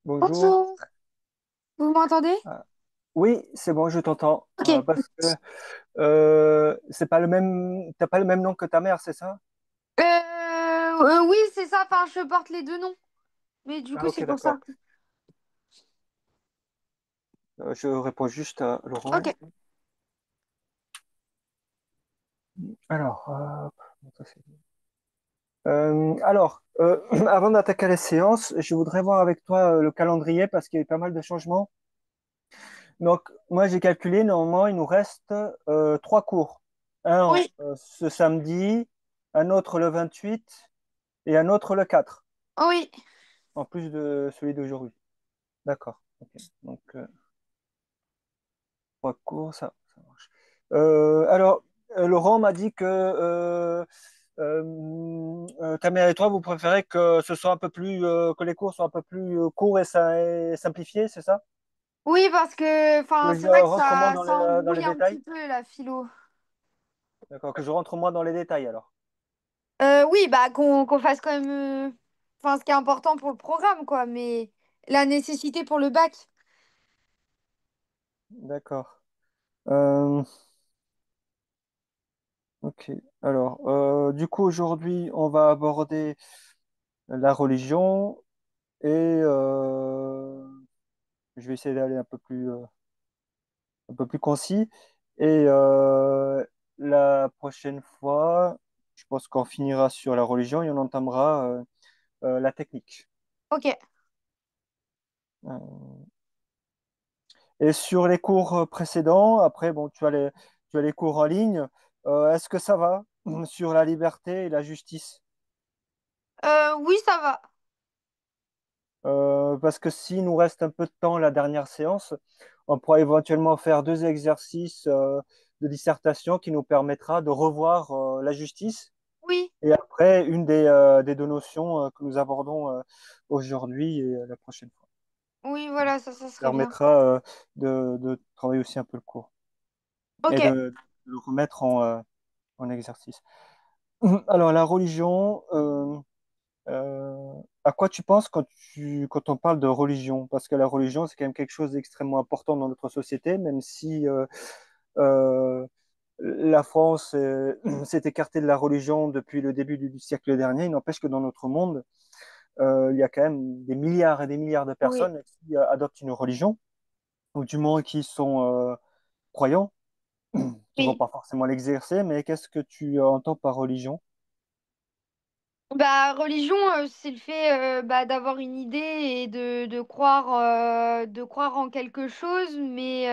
Bonjour. Bonjour, vous m'entendez? Ah, oui, c'est bon, je t'entends. Ok. Parce que c'est pas le même, t'as pas le même nom que ta mère, c'est ça? Oui, c'est ça, enfin, je porte les deux noms, mais du Ah, coup, ok, c'est pour d'accord. ça. Je réponds juste à Laurent. Ok. Alors, ça, avant d'attaquer la séance, je voudrais voir avec toi le calendrier parce qu'il y a eu pas mal de changements. Donc, moi, j'ai calculé, normalement, il nous reste trois cours. Un Oui, ce samedi, un autre le 28 et un autre le 4, oui. en plus de celui d'aujourd'hui. D'accord. Ok. Donc, trois cours, ça marche. Laurent m'a dit que ta mère et toi, vous préférez que ce soit un peu plus, que les cours soient un peu plus courts et simplifiés, c'est ça? Oui, parce que, Que enfin, je c'est vrai que rentre moins ça dans les embrouille un détails? petit peu la philo. D'accord, que je rentre moins dans les détails alors. Oui, bah, qu'on fasse quand même, enfin, ce qui est important pour le programme, quoi, mais la nécessité pour le bac. D'accord. Euh, ok. Du coup, aujourd'hui, on va aborder la religion et je vais essayer d'aller un peu plus concis. Et la prochaine fois, je pense qu'on finira sur la religion et on entamera la technique. Ok. Euh, et sur les cours précédents, après, bon, tu as les cours en ligne. Est-ce que ça va sur la liberté et la justice? Oui, ça va. Parce que s'il nous reste un peu de temps la dernière séance, on pourra éventuellement faire deux exercices de dissertation qui nous permettra de revoir la justice. Oui, Et après, des deux notions que nous abordons aujourd'hui et la prochaine fois. oui, voilà, ça serait bien. Permettra de travailler aussi un peu le cours Ok. et de le remettre en exercice. Alors, la religion, à quoi tu penses quand on parle de religion? Parce que la religion, c'est quand même quelque chose d'extrêmement important dans notre société, même si euh, la France s'est écartée de la religion depuis le début du siècle dernier. Il n'empêche que dans notre monde, il y a quand même des milliards et des milliards de Oui. personnes qui adoptent une religion, ou du moins qui sont croyants, qui vont Oui. pas forcément l'exercer, mais qu'est-ce que tu entends par religion? Bah, religion, c'est le fait bah, d'avoir une idée et de croire en quelque chose, mais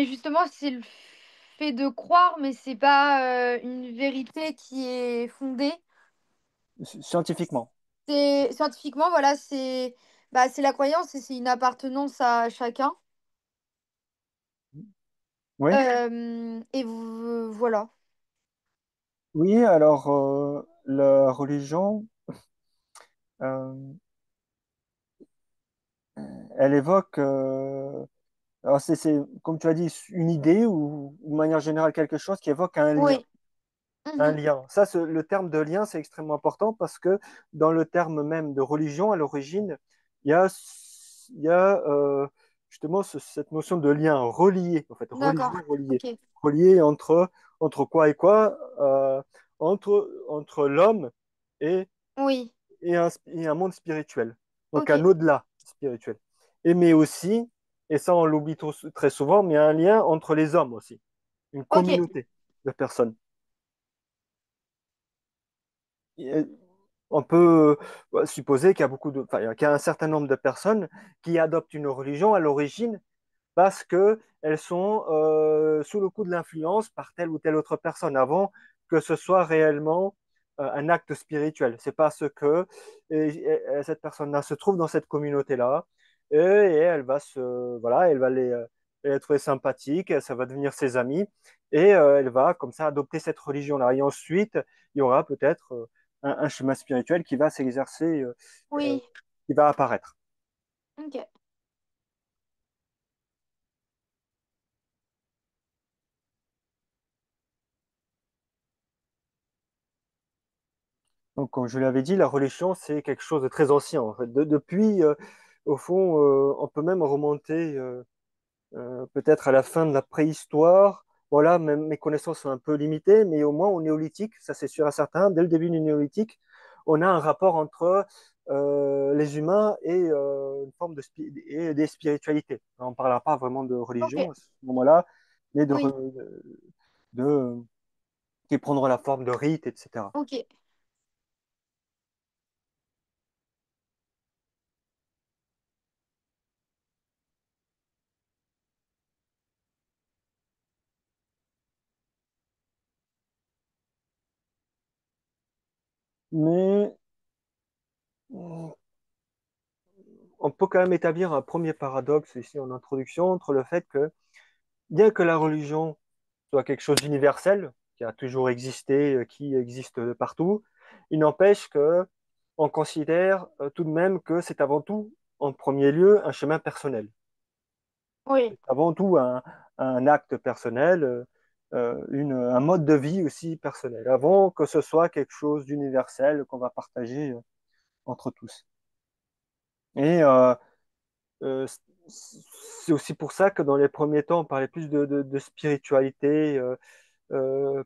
justement, c'est le fait de croire, mais c'est pas une vérité qui est fondée. Scientifiquement. C'est scientifiquement, voilà, c'est la croyance et c'est une appartenance à chacun. Oui, Voilà. oui, la religion, euh, elle évoque, comme tu as dit, une idée ou de manière générale quelque chose qui évoque un lien. Oui. Un Mhm. lien. Ça, le terme de lien, c'est extrêmement important parce que dans le terme même de religion, à l'origine, il y a, il y a justement cette notion de lien relié, en fait, religion D'accord. relié. Ok. Relié entre quoi et quoi? Entre l'homme et, Oui. et un monde spirituel. Donc Ok. un au-delà spirituel. Et mais aussi, et ça on l'oublie très souvent, mais un lien entre les hommes aussi, une Ok. communauté de personnes. Et on peut supposer qu'il y a qu'il y a un certain nombre de personnes qui adoptent une religion à l'origine parce qu'elles sont sous le coup de l'influence par telle ou telle autre personne avant que ce soit réellement un acte spirituel. C'est parce que cette personne-là se trouve dans cette communauté-là et elle va voilà, elle les trouver sympathiques, ça va devenir ses amis et elle va comme ça adopter cette religion-là. Et ensuite, il y aura peut-être un chemin spirituel qui va s'exercer, euh, Oui. qui va apparaître. Ok. Donc, comme je l'avais dit, la religion, c'est quelque chose de très ancien, en fait. Depuis, au fond, on peut même remonter peut-être à la fin de la préhistoire. Voilà, même mes connaissances sont un peu limitées, mais au moins au néolithique, ça c'est sûr et certain, dès le début du néolithique, on a un rapport entre les humains et une forme et des spiritualités. On ne parlera pas vraiment de Ok, religion à ce moment-là, mais oui, de- qui prendront la forme de rites, etc. ok, Mais on peut quand même établir un premier paradoxe ici en introduction entre le fait que, bien que la religion soit quelque chose d'universel, qui a toujours existé, qui existe partout, il n'empêche que on considère tout de même que c'est avant tout, en premier lieu, un chemin personnel. oui, C'est avant tout un acte personnel, un mode de vie aussi personnel, avant que ce soit quelque chose d'universel qu'on va partager entre tous. Et Euh, c'est aussi pour ça que dans les premiers temps, on parlait plus de spiritualité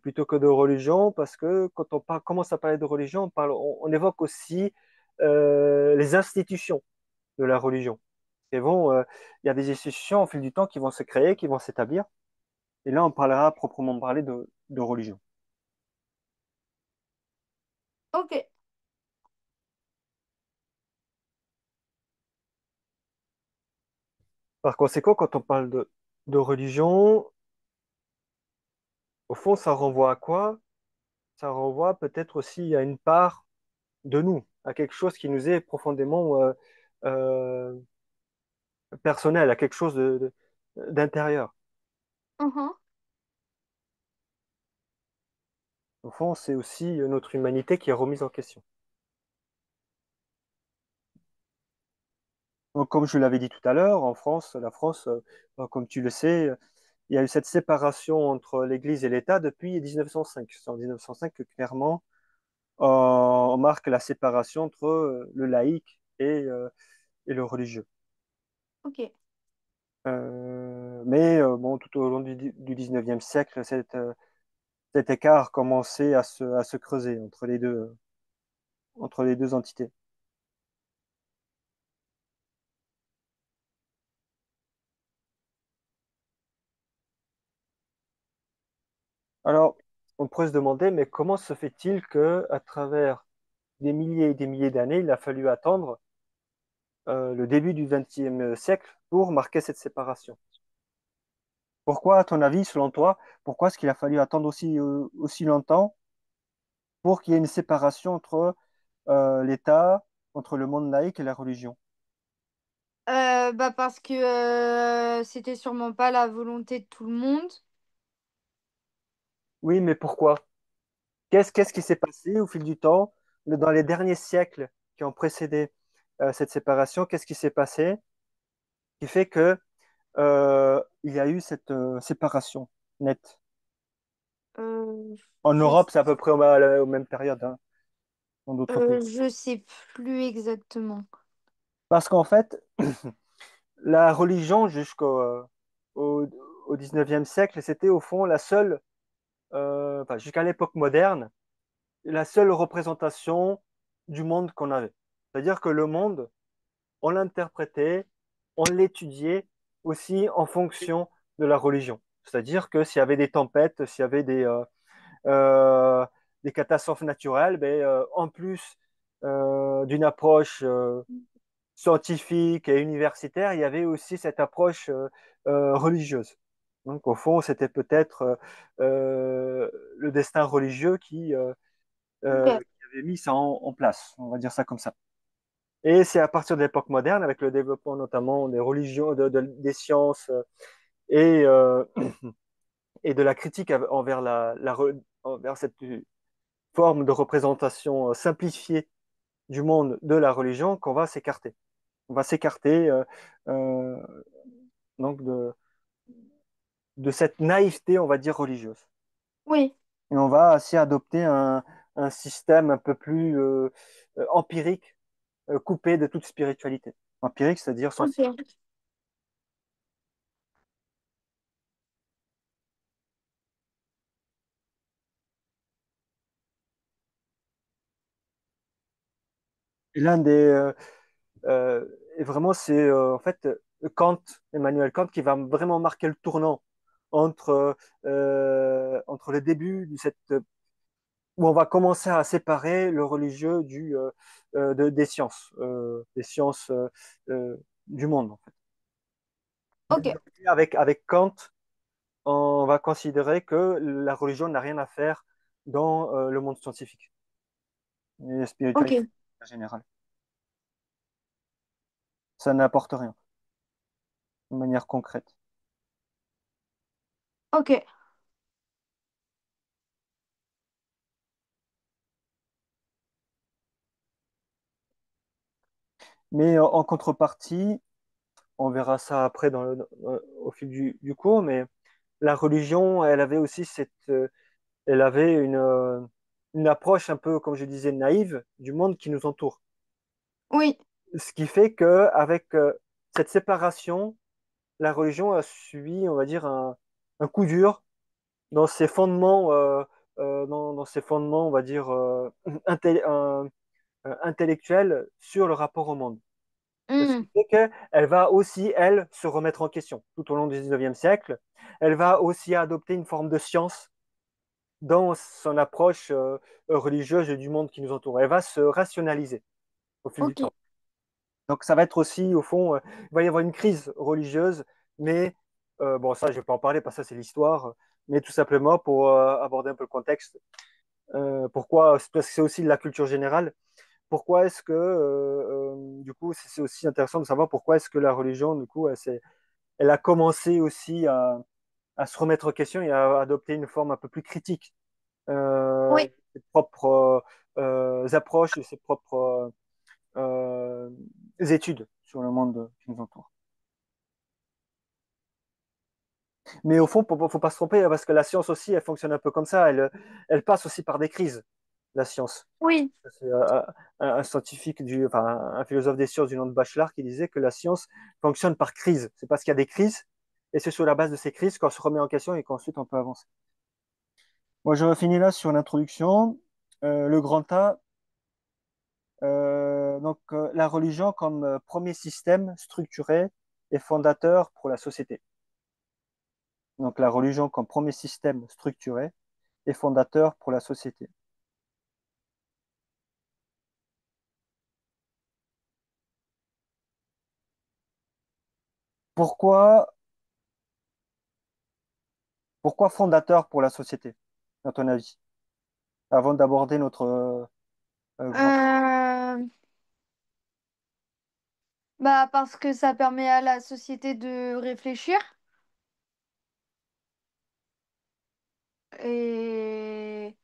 plutôt que de religion, parce que quand commence à parler de religion, on évoque aussi les institutions de la religion. Et bon, il y a des institutions au fil du temps qui vont se créer, qui vont s'établir, et là, on parlera à proprement parler de religion. ok. Par conséquent, quand on parle de religion, au fond, ça renvoie à quoi? Ça renvoie peut-être aussi à une part de nous, à quelque chose qui nous est profondément euh, personnel, à quelque chose d'intérieur. Mhm. Au fond, c'est aussi notre humanité qui est remise en question. Donc, comme je l'avais dit tout à l'heure, en France, la France, comme tu le sais, il y a eu cette séparation entre l'Église et l'État depuis 1905. C'est en 1905 que clairement on marque la séparation entre le laïc et le religieux. Ok, Mais bon, tout au long du 19e siècle, cet écart commençait à se creuser entre les deux entités. Alors, on pourrait se demander, mais comment se fait-il que, à travers des milliers et des milliers d'années, il a fallu attendre le début du XXe siècle pour marquer cette séparation? Pourquoi, à ton avis, selon toi, pourquoi est-ce qu'il a fallu attendre aussi longtemps pour qu'il y ait une séparation entre l'État, entre le monde laïque et la religion? Bah parce que c'était sûrement pas la volonté de tout le monde. Oui, mais pourquoi? Qu'est-ce qui s'est passé au fil du temps, dans les derniers siècles qui ont précédé cette séparation? Qu'est-ce qui s'est passé qui fait que il y a eu cette séparation nette? Euh, En je, Europe, c'est à peu près aux mêmes périodes, hein, dans d'autres pays. je sais plus exactement. Parce qu'en fait, la religion au, au 19e siècle, c'était au fond la seule, enfin, jusqu'à l'époque moderne, la seule représentation du monde qu'on avait. C'est-à-dire que le monde, on l'interprétait, on l'étudiait aussi en fonction de la religion. C'est-à-dire que s'il y avait des tempêtes, s'il y avait euh, des catastrophes naturelles, ben, en plus d'une approche scientifique et universitaire, il y avait aussi cette approche religieuse. Donc, au fond, c'était peut-être le destin religieux Ok. qui avait mis ça en place, on va dire ça comme ça. Et c'est à partir de l'époque moderne, avec le développement notamment des religions, des sciences et, euh, et de la critique envers, envers cette forme de représentation simplifiée du monde de la religion qu'on va s'écarter. On va s'écarter euh, donc de cette naïveté, on va dire, religieuse. Oui, Et on va aussi adopter un système un peu plus empirique, coupé de toute spiritualité. Empirique, c'est-à-dire sans. Ok. Et l'un des et vraiment, c'est en fait Kant, Emmanuel Kant, qui va vraiment marquer le tournant entre le début de cette où on va commencer à séparer le religieux des sciences du monde. En fait. Ok. Avec Kant, on va considérer que la religion n'a rien à faire dans le monde scientifique et la spiritualité Ok. en général. Ça n'apporte rien de manière concrète. Ok. Mais en contrepartie, on verra ça après au fil du cours, mais la religion, elle avait aussi elle avait une approche un peu, comme je disais, naïve du monde qui nous entoure. Oui. Ce qui fait que avec cette séparation, la religion a subi, on va dire, un coup dur dans ses fondements, dans ses fondements, on va dire, intellectuels sur le rapport au monde. Ce Hmm. qui fait qu'elle va aussi, elle, se remettre en question tout au long du 19e siècle. Elle va aussi adopter une forme de science dans son approche religieuse du monde qui nous entoure. Elle va se rationaliser au fil du Ok. temps. Donc ça va être aussi, au fond, il va y avoir une crise religieuse, mais bon, ça, je ne vais pas en parler parce que ça, c'est l'histoire, mais tout simplement pour aborder un peu le contexte. Pourquoi? Parce que c'est aussi de la culture générale. Pourquoi est-ce que, du coup, c'est aussi intéressant de savoir pourquoi est-ce que la religion, du coup, elle a commencé aussi à se remettre en question et à adopter une forme un peu plus critique Oui. ses propres approches, ses propres études sur le monde qui nous entoure. Mais au fond, il ne faut pas se tromper, hein, parce que la science aussi, elle fonctionne un peu comme ça. Elle passe aussi par des crises, la science. Oui. C'est un scientifique, enfin, un philosophe des sciences du nom de Bachelard qui disait que la science fonctionne par crise. C'est parce qu'il y a des crises, et c'est sur la base de ces crises qu'on se remet en question et qu'ensuite on peut avancer. Moi, je finis là sur l'introduction. Le grand A, la religion comme premier système structuré et fondateur pour la société. Donc la religion comme premier système structuré et fondateur pour la société. Pourquoi, pourquoi fondateur pour la société, à ton avis, avant d'aborder notre grand... Euh, Bah parce que ça permet à la société de réfléchir et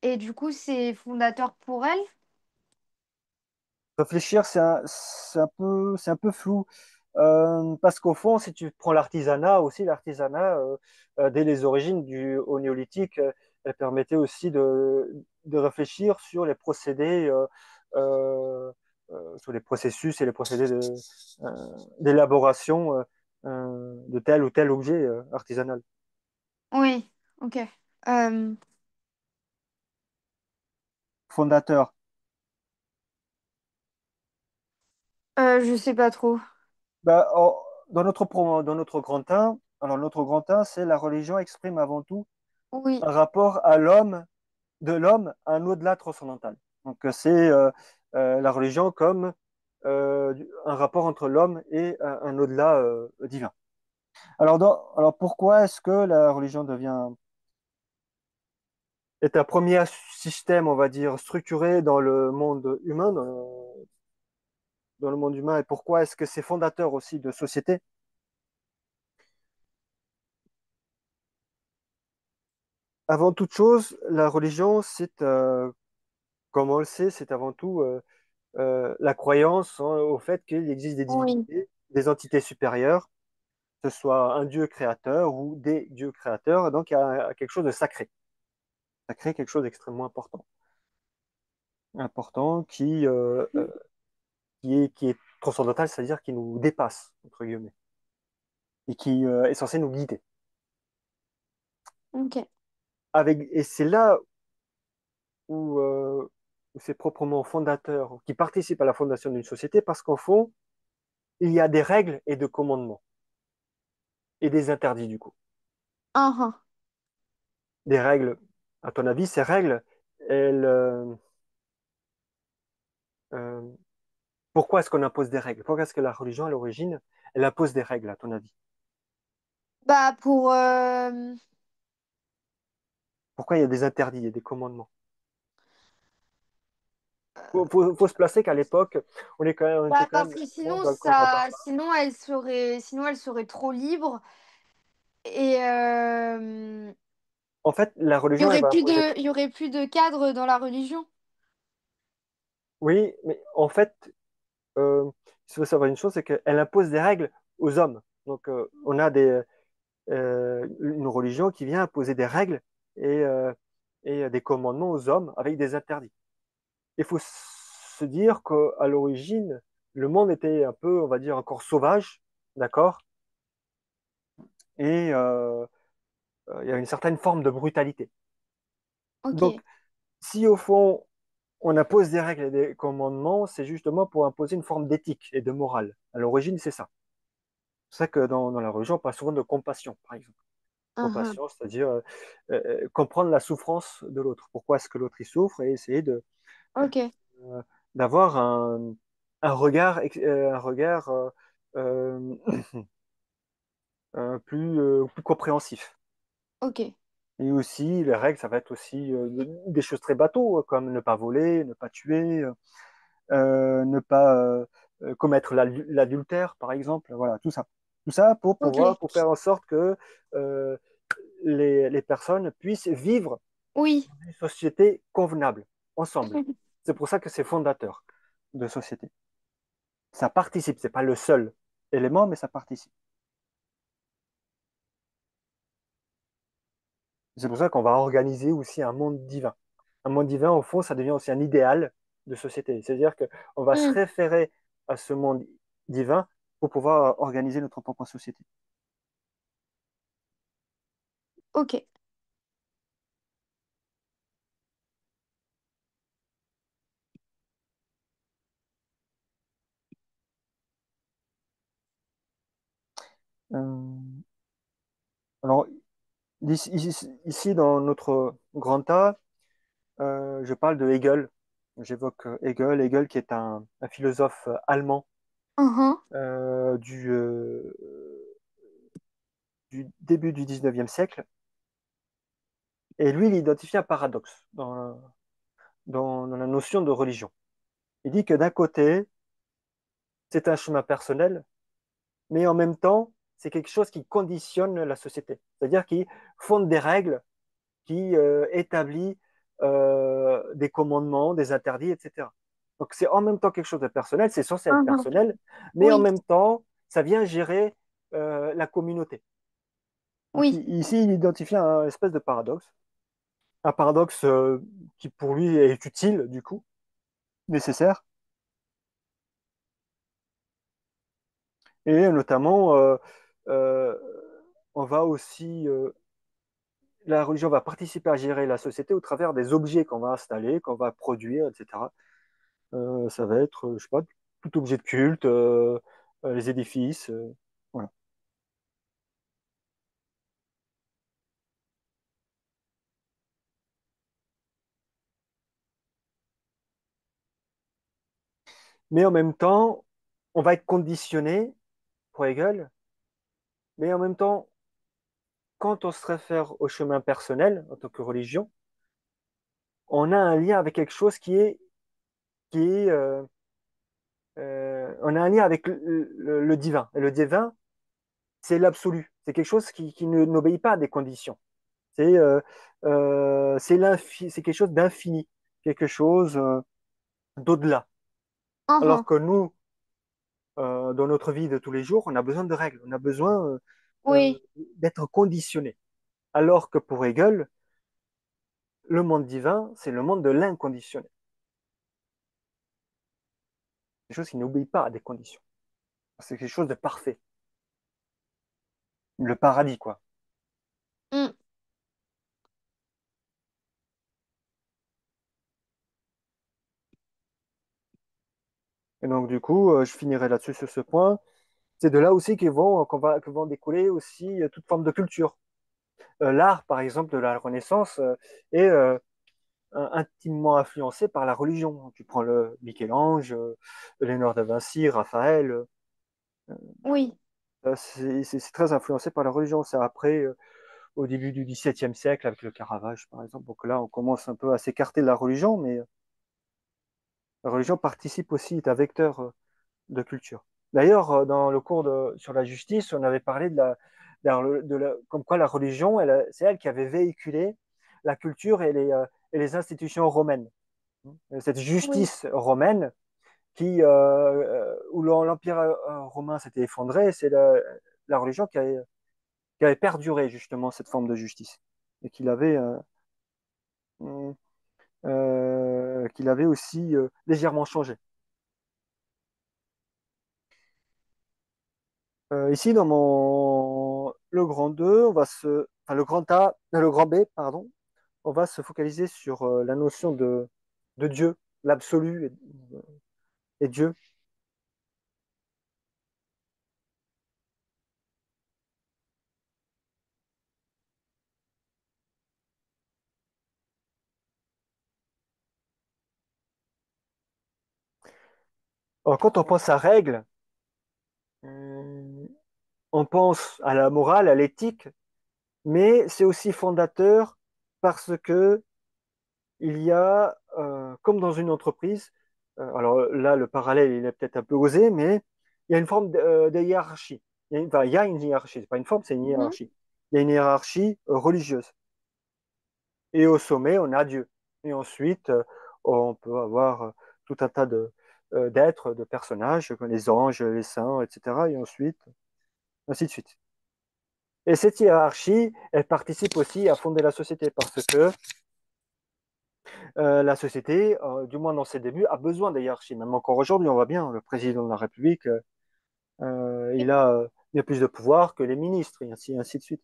et du coup c'est fondateur pour elle. Réfléchir, c'est un peu flou. Parce qu'au fond, si tu prends l'artisanat aussi, l'artisanat, dès les origines au néolithique, elle permettait aussi de réfléchir sur les procédés, sur les processus et les procédés d'élaboration de tel ou tel objet artisanal. Oui, ok. Euh, Fondateur. je sais pas trop. Bah, dans notre grand 1, alors notre grand 1, c'est la religion exprime avant tout Oui, un rapport à l'homme, de l'homme à un au-delà transcendantal. Donc c'est la religion comme un rapport entre l'homme et un au-delà divin. Alors pourquoi est-ce que la religion est un premier système, on va dire, structuré dans le monde humain, dans le monde humain, et pourquoi est-ce que c'est fondateur aussi de société? Avant toute chose, la religion, comme on le sait, c'est avant tout la croyance hein, au fait qu'il existe des oui, divinités, des entités supérieures, que ce soit un dieu créateur ou des dieux créateurs. Donc, il y a quelque chose de sacré, quelque chose d'extrêmement important. important qui est transcendantal, c'est-à-dire qui nous dépasse, entre guillemets, et qui est censé nous guider. Ok. Et c'est là où c'est proprement fondateur, qui participe à la fondation d'une société, parce qu'au fond, il y a des règles et des commandements, et des interdits, du coup. Ah, ah. Des règles, à ton avis, ces règles, elles, euh, pourquoi est-ce qu'on impose des règles? Pourquoi est-ce que la religion, à l'origine, elle impose des règles, à ton avis? Bah pour Pourquoi il y a des interdits et des commandements? Faut se placer qu'à l'époque, on était bah quand parce même que vraiment sinon dans le corps. ça sinon elle serait trop libre et En fait, la religion, elle va imposer. il y aurait plus de cadre dans la religion. Oui, mais en fait, il faut savoir une chose, c'est qu'elle impose des règles aux hommes. Donc, on a une religion qui vient imposer des règles et, euh, et des commandements aux hommes avec des interdits. Il faut se dire qu'à l'origine, le monde était un peu, on va dire, encore sauvage, d'accord? Et il y a une certaine forme de brutalité. Donc, Ok. si au fond, on impose des règles et des commandements, c'est justement pour imposer une forme d'éthique et de morale. À l'origine, c'est ça. C'est ça que dans la religion, on parle souvent de compassion, par exemple. Mhm. Compassion, c'est-à-dire comprendre la souffrance de l'autre. Pourquoi est-ce que l'autre il souffre et essayer Ok. euh, d'avoir un regard euh, plus compréhensif. Ok. Et aussi, les règles, ça va être aussi des choses très bateaux, comme ne pas voler, ne pas tuer, ne pas commettre l'adultère, par exemple. Voilà, tout ça. Tout ça pour Ok. pouvoir, pour faire en sorte que euh, les personnes puissent vivre Oui. dans une société convenable, ensemble. C'est pour ça que c'est fondateur de société. Ça participe, c'est pas le seul élément, mais ça participe. C'est pour ça qu'on va organiser aussi un monde divin. Un monde divin, au fond, ça devient aussi un idéal de société. C'est-à-dire qu'on va se Hmm. référer à ce monde divin pour pouvoir organiser notre propre société. Ok. Euh, alors, ici, dans notre grand A, je parle de Hegel. J'évoque Hegel qui est un philosophe allemand Mhm. euh, du, euh, du début du 19e siècle. Et lui, il identifie un paradoxe dans la notion de religion. Il dit que d'un côté, c'est un chemin personnel, mais en même temps, c'est quelque chose qui conditionne la société. C'est-à-dire qui fonde des règles, qui établit des commandements, des interdits, etc. Donc c'est en même temps quelque chose de personnel, c'est censé être Mhm. personnel, mais en Oui. même temps, ça vient gérer la communauté. Donc Oui. ici, il identifie un espèce de paradoxe, un paradoxe qui pour lui est utile, du coup, nécessaire, et notamment, euh, on va aussi, la religion va participer à gérer la société au travers des objets qu'on va installer, qu'on va produire, etc. Ça va être, je sais pas, tout objet de culte, les édifices, voilà. Mais en même temps, on va être conditionné pour Hegel, mais en même temps, quand on se réfère au chemin personnel en tant que religion, on a un lien avec quelque chose on a un lien avec le divin. Et le divin, c'est l'absolu. C'est quelque chose qui n'obéit pas à des conditions. C'est quelque chose d'infini, quelque chose d'au-delà. Alors Mhm. que nous, dans notre vie de tous les jours, on a besoin de règles, on a besoin Oui. d'être conditionné. Alors que pour Hegel, le monde divin, c'est le monde de l'inconditionné. quelque chose qui n'obéit pas à des conditions. C'est quelque chose de parfait. Le paradis, quoi. Mm. Et donc, du coup, je finirai là-dessus sur ce point. C'est de là aussi que vont découler aussi toute forme de culture. L'art, par exemple, de la Renaissance est intimement influencé par la religion. Tu prends le Michel-Ange, Léonard de Vinci, Raphaël, Oui, c'est très influencé par la religion. C'est après, au début du XVIIe siècle, avec le Caravage, par exemple. Donc là, on commence un peu à s'écarter de la religion, mais la religion participe aussi, est un vecteur de culture. D'ailleurs, dans le cours sur la justice, on avait parlé comme quoi la religion, c'est elle qui avait véhiculé la culture et les institutions romaines. Cette oui. justice romaine où l'Empire romain s'était effondré, c'est la religion qui avait perduré justement cette forme de justice et qu'il avait aussi légèrement changé. Ici, dans le grand 2, enfin, le grand A, le grand B, pardon, on va se focaliser sur la notion de Dieu, l'absolu et Dieu. Alors, quand on pense à règles, euh, on pense à la morale, à l'éthique, mais c'est aussi fondateur parce que il y a, comme dans une entreprise, alors là, le parallèle, il est peut-être un peu osé, mais il y a une forme de hiérarchie. Il y a une hiérarchie, c'est pas une forme, c'est une Mhm. hiérarchie. Il y a une hiérarchie religieuse. Et au sommet, on a Dieu. Et ensuite, on peut avoir tout un tas d'êtres, de personnages, comme les anges, les saints, etc. Et ensuite, ainsi de suite. Et cette hiérarchie, elle participe aussi à fonder la société parce que la société, du moins dans ses débuts, a besoin de hiérarchie. Même encore aujourd'hui, on voit bien, le président de la République, il a plus de pouvoir que les ministres, et ainsi de suite.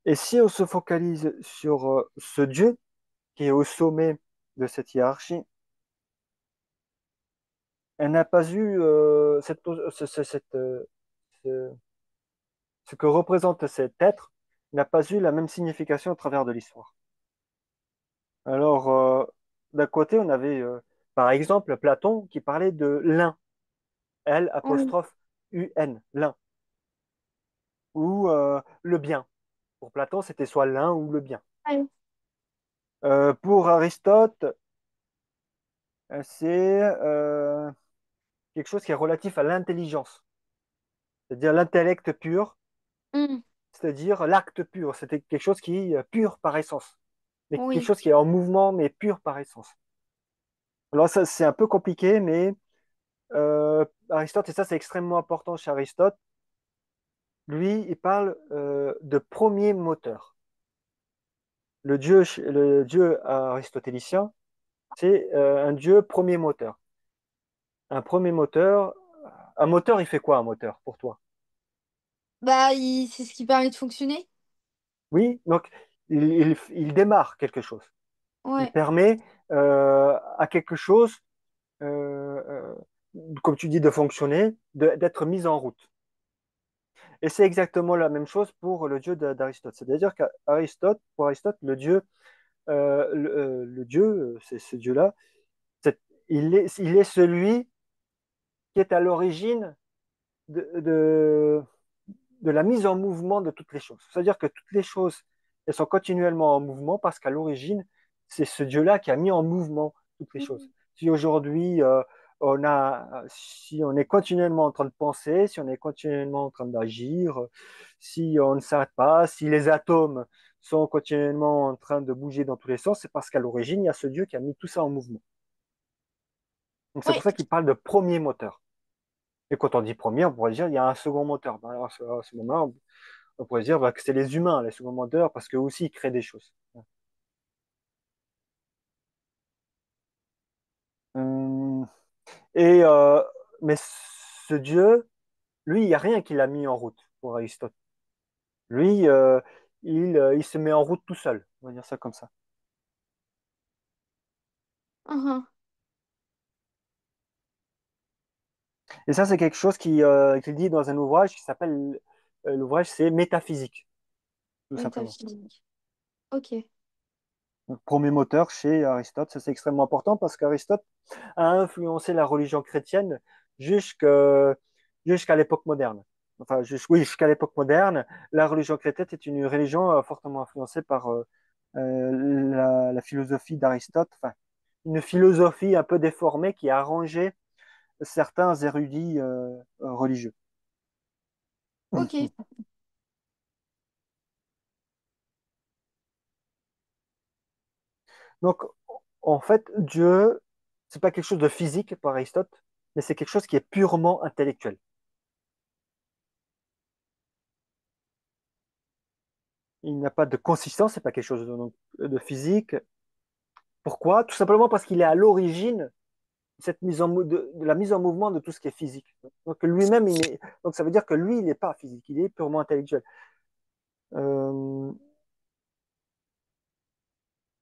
Et si on se focalise sur ce Dieu qui est au sommet de cette hiérarchie, elle n'a pas eu ce- ce que représente cet être n'a pas eu la même signification au travers de l'histoire. Alors, d'un côté, on avait par exemple Platon qui parlait de l'un, L Oui. apostrophe UN, l'un, ou le bien. Pour Platon, c'était soit l'un ou le bien. Oui. Pour Aristote, c'est quelque chose qui est relatif à l'intelligence, c'est-à-dire l'intellect pur, Mm. c'est-à-dire l'acte pur. C'était quelque chose qui est pur par essence, mais quelque Oui. chose qui est en mouvement, mais pur par essence. Alors ça, c'est un peu compliqué, mais Aristote, et ça c'est extrêmement important chez Aristote, lui, il parle de premier moteur. Le dieu aristotélicien, c'est un dieu premier moteur. Un premier moteur, un moteur, il fait quoi un moteur pour toi? Bah, c'est ce qui permet de fonctionner. Oui, donc il démarre quelque chose. Il Ouais. permet à quelque chose, euh, euh, comme tu dis, de fonctionner, d'être mis en route. Et c'est exactement la même chose pour le dieu d'Aristote. C'est-à-dire pour Aristote, le dieu, c'est ce dieu-là, il est celui qui est à l'origine de, de, de la mise en mouvement de toutes les choses. C'est-à-dire que toutes les choses, elles sont continuellement en mouvement parce qu'à l'origine, c'est ce Dieu-là qui a mis en mouvement toutes les choses. Mm. Si aujourd'hui, si on est continuellement en train de penser, si on est continuellement en train d'agir, si on ne s'arrête pas, si les atomes sont continuellement en train de bouger dans tous les sens, c'est parce qu'à l'origine, il y a ce Dieu qui a mis tout ça en mouvement. Donc c'est pour Ouais. ça qu'il parle de premier moteur. Et quand on dit premier, on pourrait dire il y a un second moteur. Ben alors, à ce moment-là, on pourrait dire bah, que c'est les humains, les seconds moteurs, parce qu'eux aussi, ils créent des choses. Hum, et, mais ce Dieu, lui, il n'y a rien qui l'a mis en route pour Aristote. Lui, il se met en route tout seul, on va dire ça comme ça. Mhm. Et ça, c'est quelque chose qu'il dit dans un ouvrage qui s'appelle, l'ouvrage, c'est Métaphysique, tout simplement. Métaphysique. Ok. Donc, premier moteur chez Aristote, ça c'est extrêmement important parce qu'Aristote a influencé la religion chrétienne jusque- jusqu'à l'époque moderne. Enfin, oui, jusqu'à l'époque moderne, la religion chrétienne est une religion fortement influencée par la philosophie d'Aristote, enfin, une philosophie un peu déformée qui a arrangé certains érudits religieux. Ok. Donc, en fait, Dieu, c'est pas quelque chose de physique pour Aristote, mais c'est quelque chose qui est purement intellectuel. Il n'a pas de consistance, c'est pas quelque chose de physique. Pourquoi? Tout simplement parce qu'il est à l'origine de cette de la mise en mouvement de tout ce qui est physique. Donc lui-même, donc ça veut dire que lui, il n'est pas physique, il est purement intellectuel. Euh,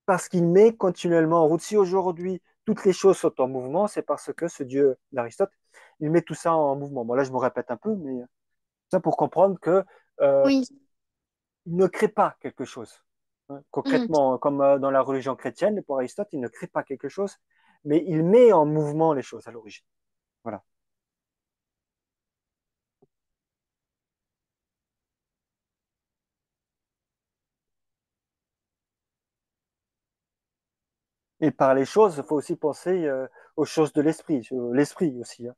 Parce qu'il met continuellement en route. Si aujourd'hui toutes les choses sont en mouvement, c'est parce que ce Dieu d'Aristote, il met tout ça en mouvement. Bon, là, je me répète un peu, mais ça pour comprendre que euh, Oui. il ne crée pas quelque chose. Hein. Mhm. Concrètement, comme dans la religion chrétienne, pour Aristote, il ne crée pas quelque chose, mais il met en mouvement les choses à l'origine. Voilà. Et par les choses, il faut aussi penser aux choses de l'esprit, l'esprit aussi. Hein.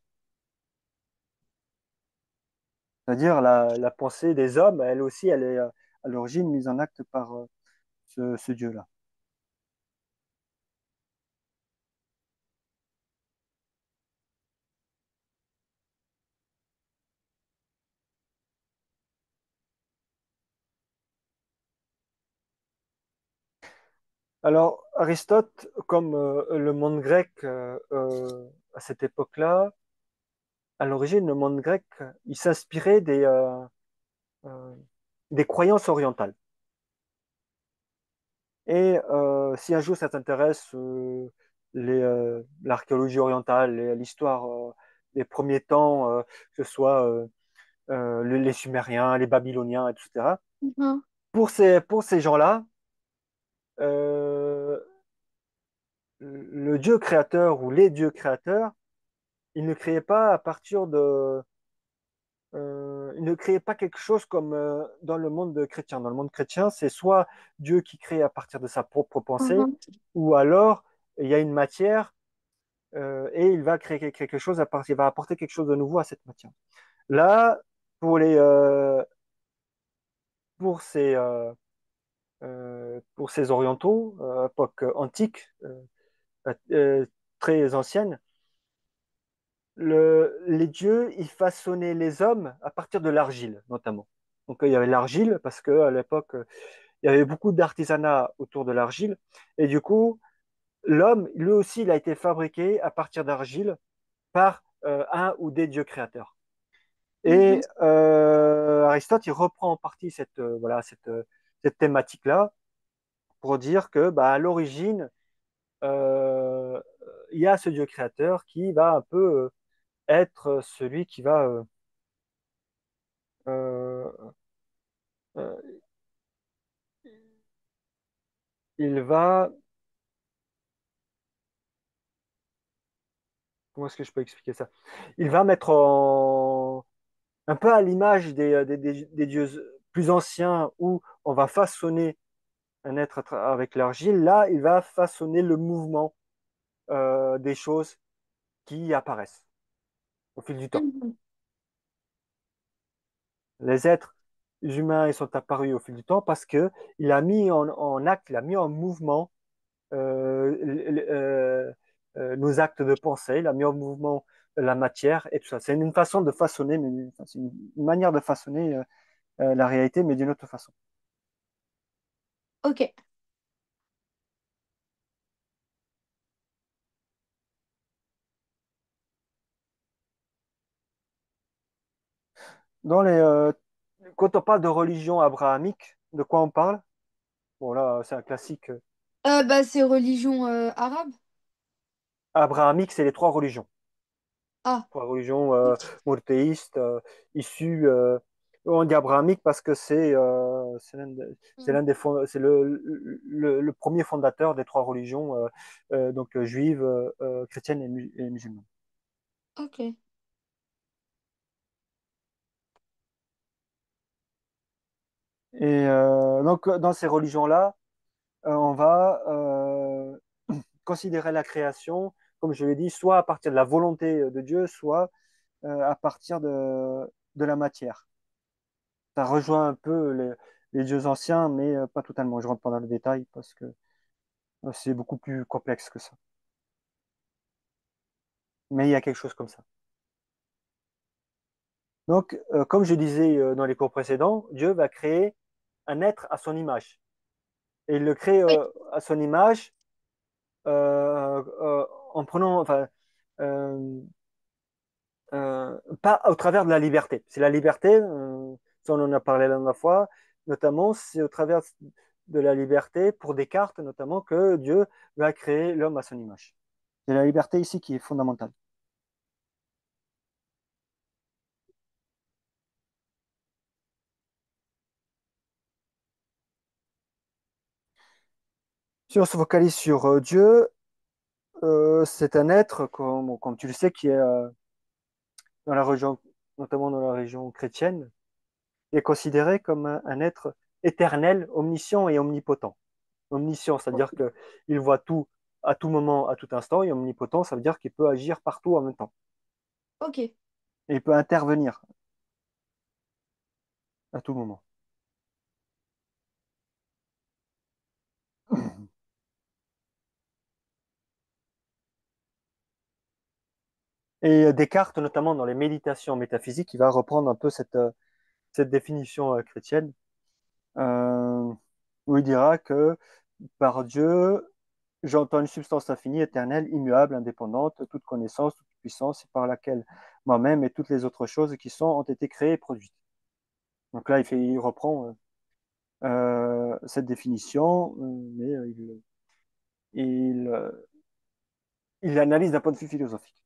C'est-à-dire la pensée des hommes, elle aussi, elle est à l'origine mise en acte par ce Dieu-là. Alors, Aristote, comme le monde grec à cette époque-là, à l'origine, le monde grec, il s'inspirait euh, des croyances orientales. Et si un jour ça t'intéresse, l'archéologie orientale, l'histoire des premiers temps, que ce soit les Sumériens, les Babyloniens, etc., Mhm. pour ces gens-là, euh, le Dieu créateur ou les dieux créateurs, ils ne créaient pas à partir de... ils ne créaient pas quelque chose comme dans le monde chrétien. Dans le monde chrétien, c'est soit Dieu qui crée à partir de sa propre pensée, Mhm. ou alors il y a une matière et il va créer quelque chose il va apporter quelque chose de nouveau à cette matière. Là, pour pour pour ces orientaux, époque antique, très ancienne, les dieux, ils façonnaient les hommes à partir de l'argile, notamment. Donc, il y avait l'argile, parce qu'à l'époque, il y avait beaucoup d'artisanat autour de l'argile. Et du coup, l'homme, lui aussi, il a été fabriqué à partir d'argile par un ou des dieux créateurs. Mhm. Et Aristote, il reprend en partie voilà, cette thématique-là pour dire que, bah, à l'origine, euh, il y a ce dieu créateur qui va un peu être celui qui va euh, euh, il va, comment est-ce que je peux expliquer ça? Il va mettre un peu à l'image des dieux plus anciens où on va façonner un être avec l'argile. Là, il va façonner le mouvement des choses qui apparaissent au fil du temps. Mhm. Les êtres humains, ils sont apparus au fil du temps parce que il a mis en acte, il a mis en mouvement euh, nos actes de pensée, il a mis en mouvement la matière et tout ça. C'est une façon de façonner, mais enfin, c'est une manière de façonner la réalité, mais d'une autre façon. Ok. Dans les, quand on parle de religion abrahamique, de quoi on parle? Bon, là, c'est un classique. Bah, c'est religion arabe. Abrahamique, c'est les trois religions. Ah, Trois religions ok. monothéistes issues. On dit abrahamique parce que Hmm. c'est le premier fondateur des trois religions, donc juive, chrétienne et musulmane. Ok. Et donc, dans ces religions-là, on va considérer la création, comme je l'ai dit, soit à partir de la volonté de Dieu, soit à partir de la matière. Ça rejoint un peu les dieux anciens, mais pas totalement. Je rentre pas dans le détail parce que c'est beaucoup plus complexe que ça. Mais il y a quelque chose comme ça. Donc, comme je disais dans les cours précédents, Dieu va créer un être à son image. Et il le crée Oui. à son image en prenant, enfin, euh, pas au travers de la liberté. C'est la liberté, ça on en a parlé la dernière fois, notamment c'est au travers de la liberté, pour Descartes notamment, que Dieu va créer l'homme à son image. C'est la liberté ici qui est fondamentale. Si on se focalise sur Dieu, c'est un être, comme tu le sais, qui est dans la région, notamment dans la région chrétienne, il est considéré comme un être éternel, omniscient et omnipotent. Omniscient, c'est-à-dire qu'il voit tout à tout moment, à tout instant, et omnipotent, ça veut dire qu'il peut agir partout en même temps. Ok. Et il peut intervenir à tout moment. Et Descartes, notamment dans les méditations métaphysiques, il va reprendre un peu cette définition chrétienne, euh, où il dira que par Dieu, j'entends une substance infinie, éternelle, immuable, indépendante, toute connaissance, toute puissance, et par laquelle moi-même et toutes les autres choses qui sont ont été créées et produites. Donc là, il reprend cette définition, mais il, euh, il l'analyse d'un point de vue philosophique.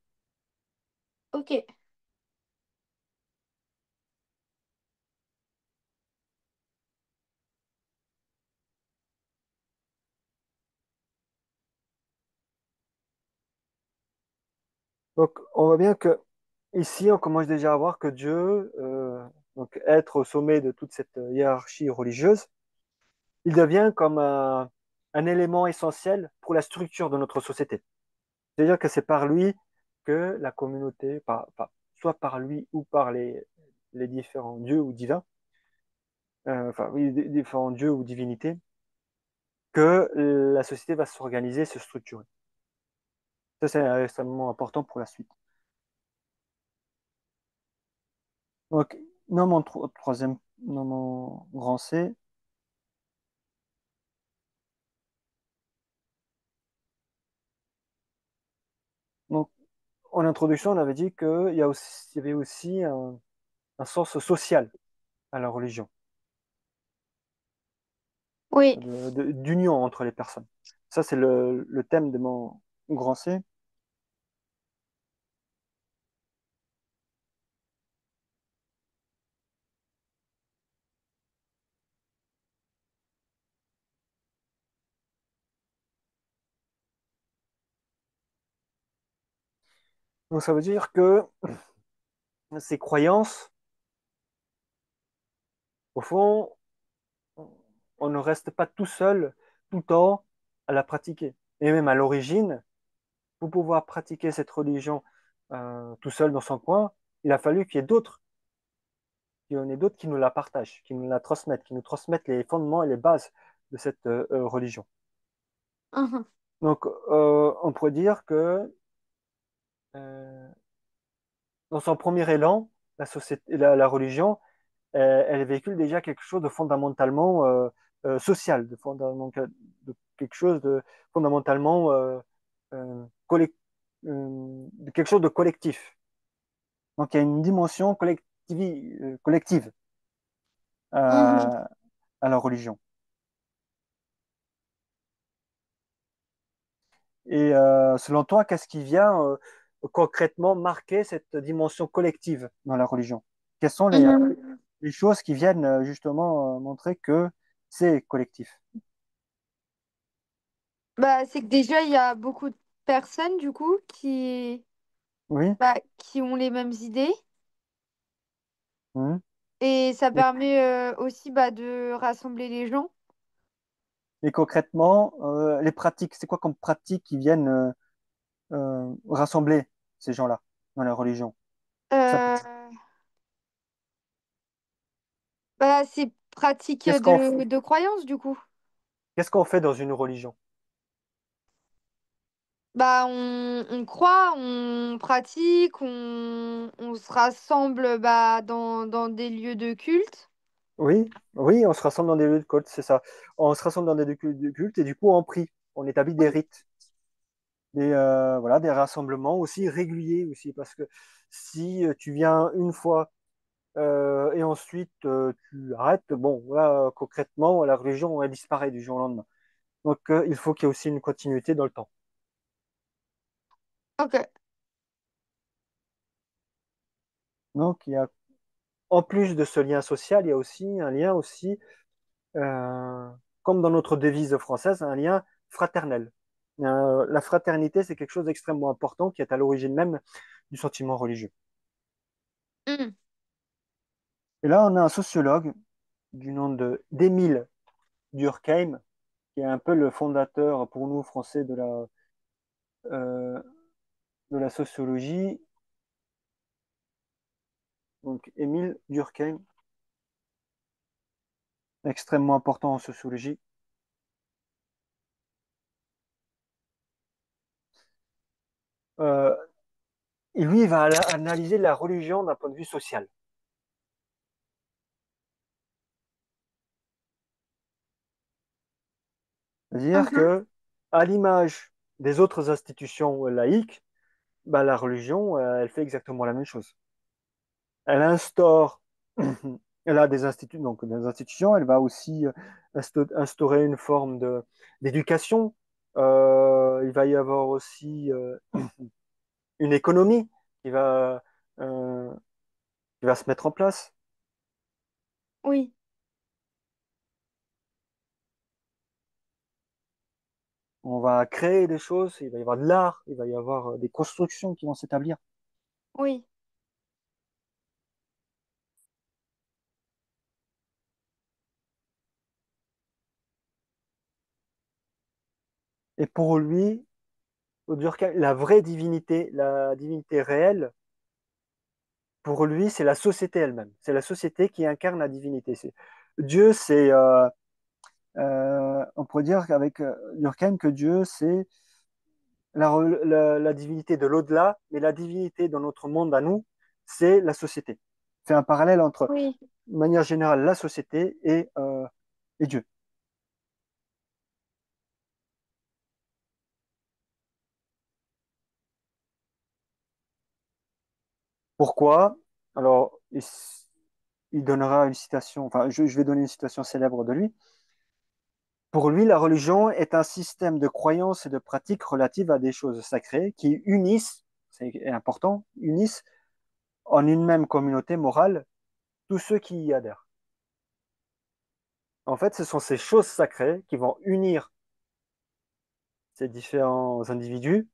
Ok. Donc, on voit bien que ici, on commence déjà à voir que Dieu, donc être au sommet de toute cette hiérarchie religieuse, il devient comme un élément essentiel pour la structure de notre société. C'est-à-dire que c'est par lui que la communauté, soit par lui ou par les différents dieux ou divins, enfin oui, les différents dieux ou divinités, que la société va s'organiser, se structurer. Ça, c'est extrêmement important pour la suite. Donc, dans mon troisième, dans mon grand C, donc, en introduction, on avait dit il y avait aussi un sens social à la religion, Oui. d'union entre les personnes. Ça, c'est le thème de mon grand C. Donc, ça veut dire que ces croyances, au fond, on ne reste pas tout seul tout le temps à la pratiquer. Et même à l'origine, pour pouvoir pratiquer cette religion tout seul dans son coin, il a fallu qu'il y ait d'autres, qu'il y en ait d'autres qui nous la partagent, qui nous la transmettent, qui nous transmettent les fondements et les bases de cette religion. Mhm. Donc, on pourrait dire que euh, dans son premier élan, la société, la religion, elle véhicule déjà quelque chose de fondamentalement social, de quelque chose de fondamentalement de quelque chose de collectif. Donc il y a une dimension collective Mhm. à, à la religion. Et selon toi, qu'est-ce qui vient concrètement marquer cette dimension collective dans la religion? Quelles sont Mhm. les choses qui viennent justement montrer que c'est collectif? Bah, c'est que déjà, il y a beaucoup de personnes, du coup, Oui. qui ont les mêmes idées. Mhm. Et ça Et, permet aussi de rassembler les gens. et concrètement, les pratiques, c'est quoi comme pratiques qui viennent rassembler ces gens-là dans la religion? Ça peut- Euh, c'est pratique Qu'est-ce qu'on de croyance, du coup. qu'est-ce qu'on fait dans une religion? On croit, on pratique, on se rassemble dans des lieux de culte. Oui, oui, on se rassemble dans des lieux de culte, c'est ça. On se rassemble dans des lieux de culte et du coup on prie. On établit des Oui. rites, voilà, des rassemblements aussi réguliers aussi, parce que si tu viens une fois et ensuite tu arrêtes, bon, voilà, concrètement, la religion elle disparaît du jour au lendemain. Donc il faut qu'il y ait aussi une continuité dans le temps. Ok. Donc il y a, en plus de ce lien social, il y a aussi un lien aussi, euh, comme dans notre devise française, un lien fraternel. La fraternité, c'est quelque chose d'extrêmement important qui est à l'origine même du sentiment religieux. Hmm. Et là, on a un sociologue du nom de d'Émile Durkheim, qui est un peu le fondateur pour nous français euh, de la sociologie. Donc, Émile Durkheim, extrêmement important en sociologie. Euh, et lui, il va analyser la religion d'un point de vue social. C'est-à-dire Mhm. que, à l'image des autres institutions laïques, bah, la religion, elle fait exactement la même chose. Elle instaure, elle a donc des institutions, elle va aussi instaurer une forme d'éducation. Il va y avoir aussi une économie qui euh, qui va se mettre en place. Oui, On va créer des choses, il va y avoir de l'art, il va y avoir des constructions qui vont s'établir. oui, Et pour lui, Durkheim, la divinité réelle, pour lui, c'est la société elle-même. C'est la société qui incarne la divinité. Dieu, on pourrait dire qu'avec Durkheim que Dieu, c'est la divinité de l'au-delà, mais la divinité dans notre monde à nous, c'est la société. C'est un parallèle entre, oui, de manière générale, la société et Dieu. Pourquoi? Alors, il donnera une citation, enfin, je vais donner une citation célèbre de lui. Pour lui, la religion est un système de croyances et de pratiques relatives à des choses sacrées qui unissent, c'est important, unissent en une même communauté morale tous ceux qui y adhèrent. En fait, ce sont ces choses sacrées qui vont unir ces différents individus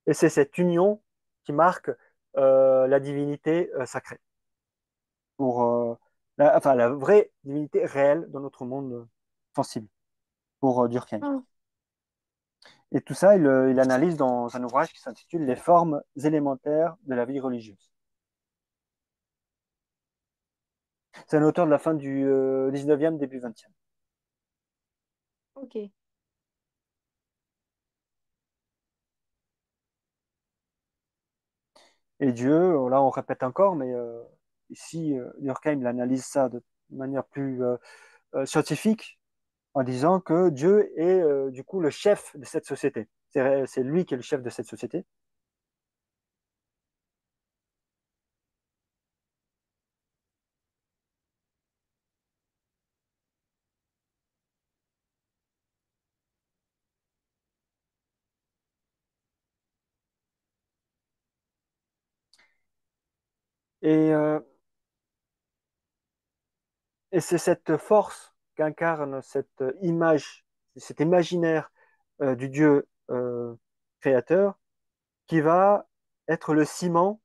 et c'est cette union qui marque la divinité sacrée, pour enfin la vraie divinité réelle dans notre monde sensible, pour Durkheim. Hmm. Et tout ça, il analyse dans un ouvrage qui s'intitule Les formes élémentaires de la vie religieuse. C'est un auteur de la fin du 19e, début 20e. ok. Et Dieu, là on répète encore, mais ici Durkheim il analyse ça de manière plus scientifique en disant que Dieu est du coup le chef de cette société. C'est lui qui est le chef de cette société. Et, euh, et c'est cette force qu'incarne cette image, cet imaginaire du Dieu créateur qui va être le ciment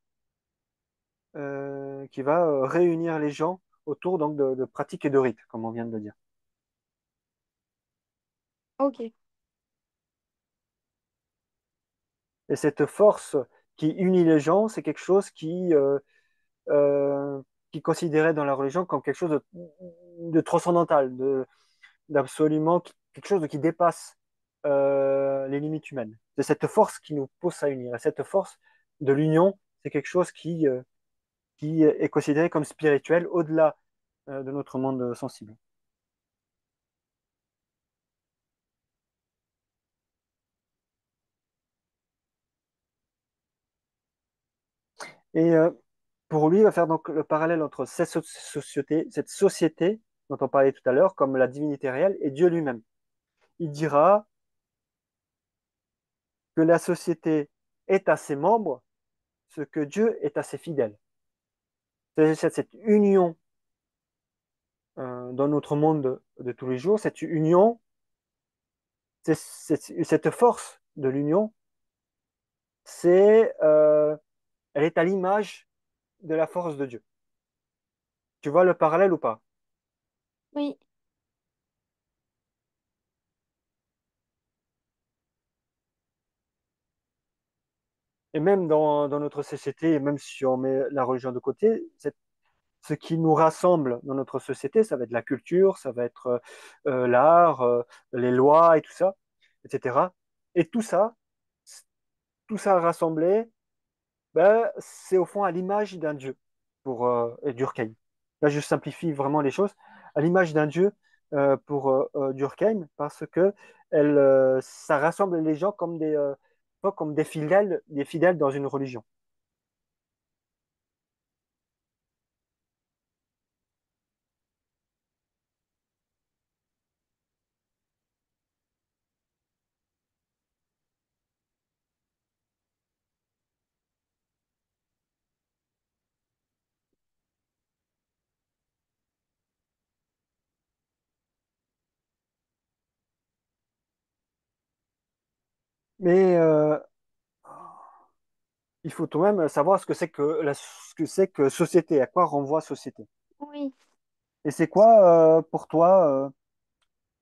qui va réunir les gens autour donc de pratiques et de rites, comme on vient de le dire. Ok. Et cette force qui unit les gens, c'est quelque chose qui est considéré dans la religion comme quelque chose de transcendantal, d'absolument quelque chose qui dépasse les limites humaines. C'est cette force qui nous pousse à unir. Et cette force de l'union, c'est quelque chose qui est considéré comme spirituel au-delà de notre monde sensible. Et pour lui, il va faire donc le parallèle entre cette société dont on parlait tout à l'heure, comme la divinité réelle, et Dieu lui-même. Il dira que la société est à ses membres ce que Dieu est à ses fidèles. C'est cette union dans notre monde de tous les jours, cette union, cette force de l'union, elle est à l'image de la force de Dieu. Tu vois le parallèle ou pas? Oui. Et même dans notre société, et même si on met la religion de côté, ce qui nous rassemble dans notre société, ça va être la culture, ça va être l'art, les lois et tout ça, etc. Et tout ça rassemblé, ben, c'est au fond à l'image d'un Dieu pour Durkheim. Là, je simplifie vraiment les choses. À l'image d'un Dieu pour Durkheim, parce que ça rassemble les gens comme pas comme des fidèles dans une religion. Mais il faut tout de même savoir ce que c'est que société, à quoi renvoie société. Oui. Et c'est quoi pour toi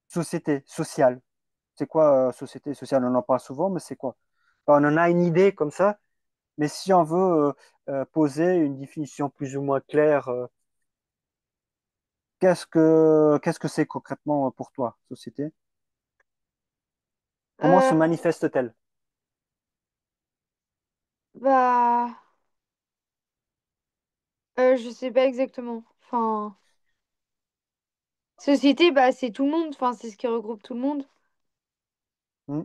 société, sociale? C'est quoi société sociale? On en parle souvent, mais c'est quoi? Enfin, on en a une idée comme ça, mais si on veut poser une définition plus ou moins claire, qu'est-ce que c'est concrètement pour toi, société? Comment Euh, se manifeste-t-elle? bah, je sais pas exactement. Enfin, société, bah, c'est tout le monde. Enfin, c'est ce qui regroupe tout le monde. Hmm.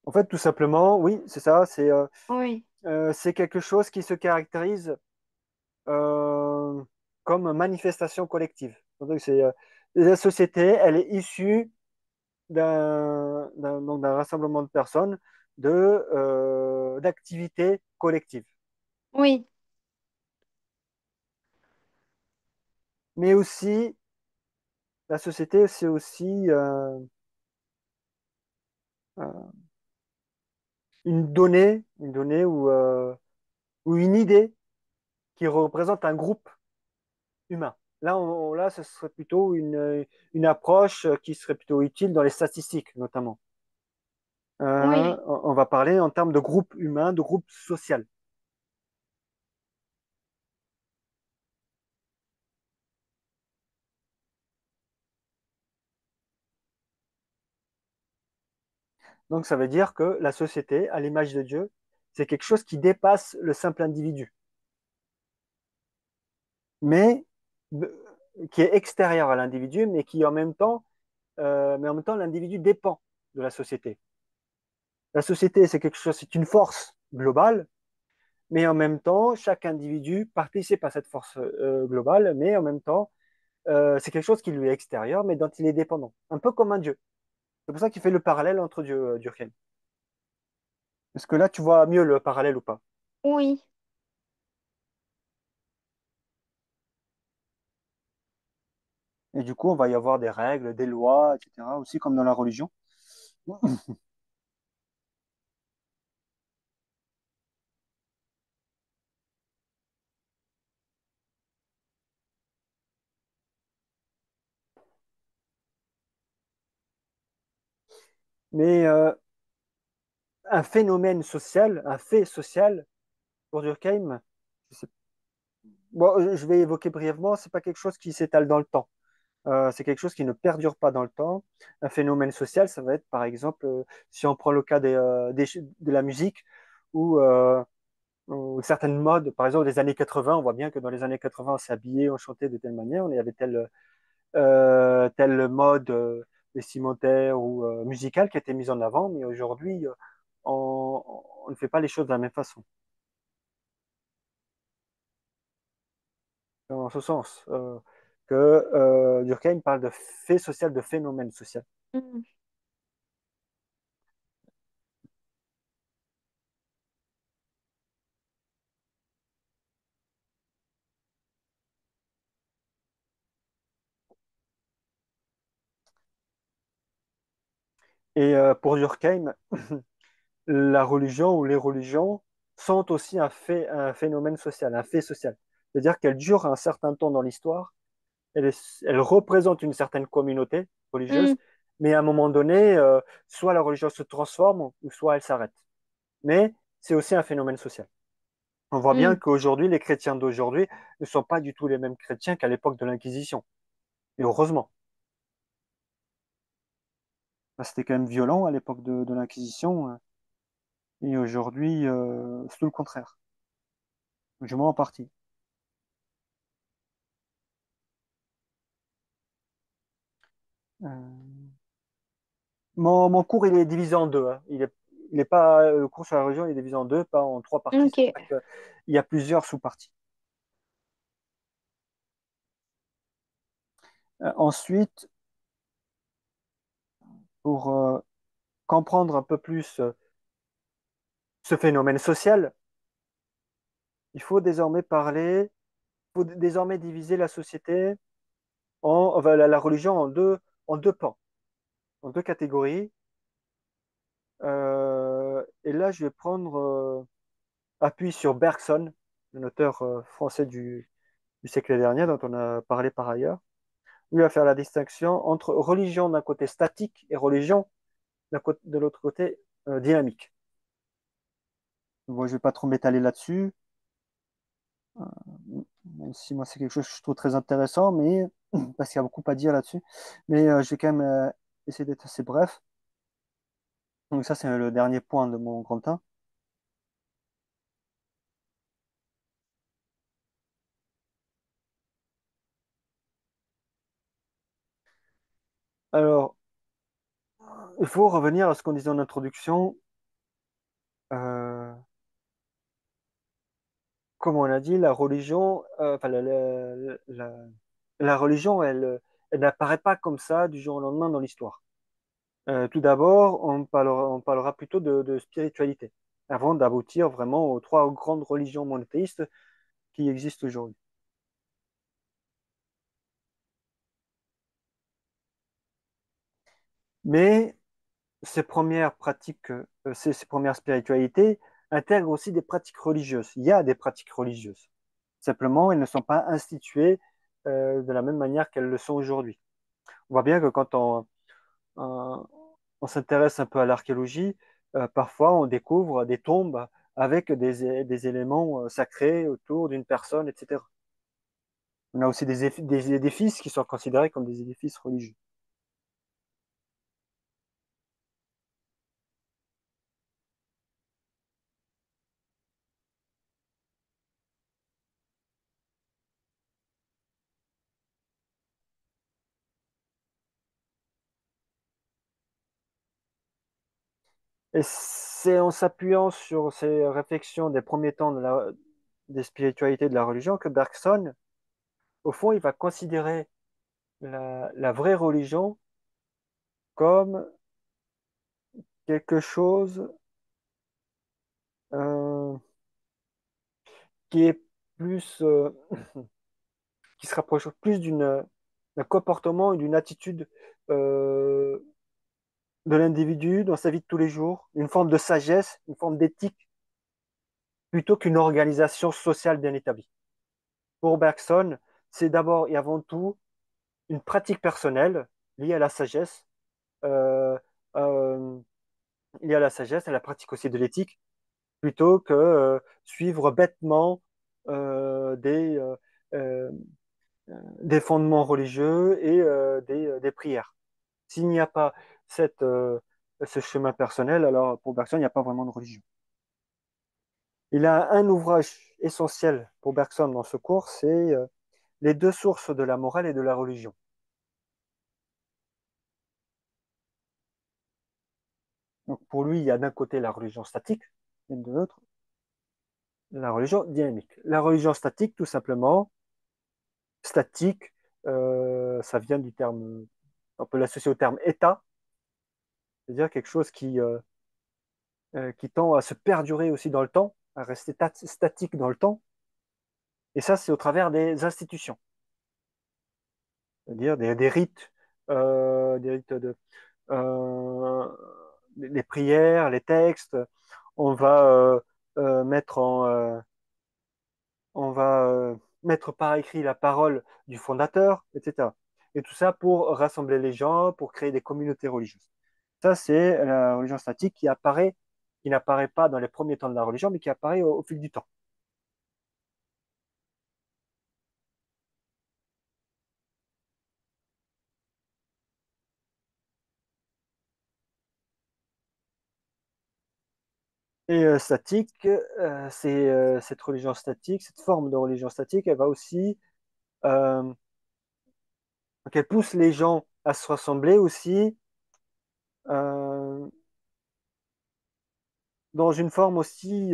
En fait, tout simplement, oui, c'est ça, Oui. c'est quelque chose qui se caractérise euh, comme manifestation collective. Donc, la société, elle est issue d'un rassemblement de personnes, d'activités collectives. Oui. Mais aussi, la société, c'est aussi euh, une donnée ou une idée qui représente un groupe humain. Là, ce serait plutôt une approche qui serait plutôt utile dans les statistiques, notamment. Oui. On va parler en termes de groupe humain, de groupe social. Donc, ça veut dire que la société, à l'image de Dieu, c'est quelque chose qui dépasse le simple individu, mais qui est extérieur à l'individu, mais en même temps, l'individu dépend de la société. La société, c'est quelque chose, c'est une force globale, mais en même temps, chaque individu participe à cette force globale, mais en même temps, c'est quelque chose qui lui est extérieur, mais dont il est dépendant, un peu comme un dieu. C'est pour ça qu'il fait le parallèle entre Dieu, Durkheim. Est-ce que là, tu vois mieux le parallèle ou pas? Oui. Et du coup, on va y avoir des règles, des lois, etc., aussi comme dans la religion. Mais un phénomène social, un fait social, pour Durkheim, je sais- bon, je vais évoquer brièvement, c'est pas quelque chose qui s'étale dans le temps. C'est quelque chose qui ne perdure pas dans le temps. Un phénomène social, ça va être, par exemple, si on prend le cas de la musique, ou certaines modes, par exemple, des années 80, on voit bien que dans les années 80, on s'habillait, on chantait de telle manière, il y avait tel mode vestimentaire ou musical qui était mis en avant, mais aujourd'hui, on ne fait pas les choses de la même façon. Dans ce sens, que Durkheim parle de fait social, de phénomène social. Mm. Et pour Durkheim, la religion ou les religions sont aussi un phénomène social, un fait social. C'est-à-dire qu'elles durent un certain temps dans l'histoire, elles représentent une certaine communauté religieuse, Mm. mais à un moment donné, soit la religion se transforme ou soit elle s'arrête. Mais c'est aussi un phénomène social. On voit bien Mm. qu'aujourd'hui, les chrétiens d'aujourd'hui ne sont pas du tout les mêmes chrétiens qu'à l'époque de l'Inquisition. Et heureusement. C'était quand même violent à l'époque de l'Inquisition. Et aujourd'hui, c'est tout le contraire. Du moins en partie. Euh, mon cours, il est divisé en deux, hein. Il est pas, le cours sur la religion, il est divisé en deux, pas en trois parties. Ok. C'est pour ça qu'il y a plusieurs sous-parties. Ensuite, pour comprendre un peu plus ce phénomène social, il faut désormais désormais diviser la société enfin, la religion en deux pans, en deux catégories. Et là, je vais prendre appui sur Bergson, un auteur français du siècle dernier dont on a parlé par ailleurs. Lui va faire la distinction entre religion d'un côté statique et religion de l'autre côté dynamique. Bon, je ne vais pas trop m'étaler là-dessus, euh, même si moi c'est quelque chose que je trouve très intéressant, mais parce qu'il y a beaucoup à dire là-dessus. Mais je vais quand même essayer d'être assez bref. Donc ça, c'est le dernier point de mon grand 1. Alors, il faut revenir à ce qu'on disait en introduction. Euh, Comme on a dit, la religion, enfin, la religion, elle n'apparaît pas comme ça du jour au lendemain dans l'histoire. Tout d'abord, on parlera plutôt de spiritualité, avant d'aboutir vraiment aux trois grandes religions monothéistes qui existent aujourd'hui. Mais ces premières pratiques, ces premières spiritualités intègrent aussi des pratiques religieuses. Il y a des pratiques religieuses. Simplement, elles ne sont pas instituées de la même manière qu'elles le sont aujourd'hui. On voit bien que quand on, on s'intéresse un peu à l'archéologie, parfois on découvre des tombes avec des éléments sacrés autour d'une personne, etc. On a aussi des édifices qui sont considérés comme des édifices religieux. Et c'est en s'appuyant sur ces réflexions des premiers temps des spiritualités de la religion que Bergson, au fond, il va considérer la vraie religion comme quelque chose euh, qui est plus, qui se rapproche plus d'un comportement et d'une attitude euh, de l'individu dans sa vie de tous les jours, une forme de sagesse, une forme d'éthique, plutôt qu'une organisation sociale bien établie. Pour Bergson, c'est d'abord et avant tout une pratique personnelle liée à la sagesse, euh, euh, liée à la sagesse, à la pratique aussi de l'éthique, plutôt que suivre bêtement euh, des, euh, euh, des fondements religieux et des prières. S'il n'y a pas cette, ce chemin personnel, alors pour Bergson, il n'y a pas vraiment de religion. Il a un ouvrage essentiel pour Bergson dans ce cours, c'est Les deux sources de la morale et de la religion. Donc pour lui, il y a d'un côté la religion statique et de l'autre la religion dynamique. La religion statique, tout simplement, statique, ça vient du terme, on peut l'associer au terme état, c'est-à-dire quelque chose qui tend à se perdurer aussi dans le temps, à rester statique dans le temps. Et ça, c'est au travers des institutions, c'est-à-dire des rites euh, les prières, les textes. On va mettre on va mettre par écrit la parole du fondateur, etc. Et tout ça pour rassembler les gens, pour créer des communautés religieuses. Ça, c'est la religion statique qui n'apparaît pas dans les premiers temps de la religion, mais qui apparaît au fil du temps. Et statique, c'est cette religion statique, cette forme de religion statique, elle va aussi, euh, qu'elle pousse les gens à se rassembler aussi euh, dans une forme aussi,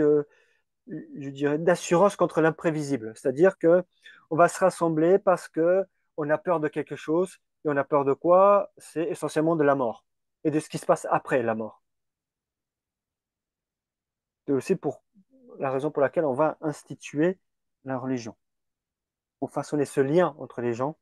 je dirais, d'assurance contre l'imprévisible. C'est-à-dire que on va se rassembler parce que on a peur de quelque chose, et on a peur de quoi? C'est essentiellement de la mort et de ce qui se passe après la mort. C'est aussi pour la raison pour laquelle on va instituer la religion, pour façonner ce lien entre les gens.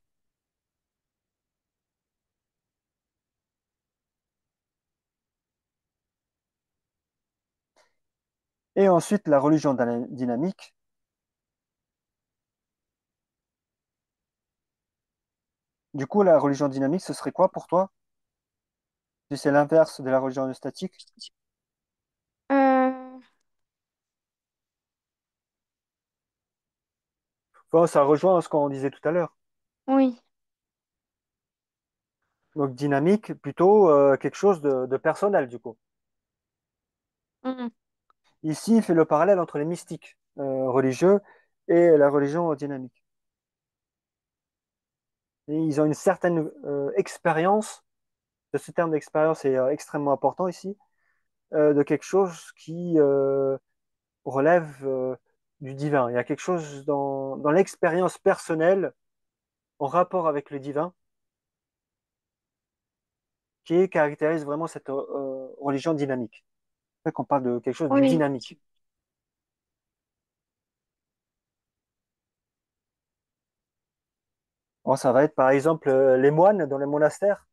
Et ensuite, la religion dynamique. Du coup, la religion dynamique, ce serait quoi pour toi? Si c'est l'inverse de la religion statique? Euh, Bon, ça rejoint ce qu'on disait tout à l'heure. oui. Donc, dynamique, plutôt quelque chose de personnel, du coup. Mhm. Ici, il fait le parallèle entre les mystiques religieux et la religion dynamique. Et ils ont une certaine expérience, ce terme d'expérience est extrêmement important ici, de quelque chose qui relève du divin. Il y a quelque chose dans l'expérience personnelle en rapport avec le divin qui caractérise vraiment cette religion dynamique. C'est vrai qu'on parle de quelque chose du Oui. dynamique. Bon, ça va être par exemple les moines dans les monastères.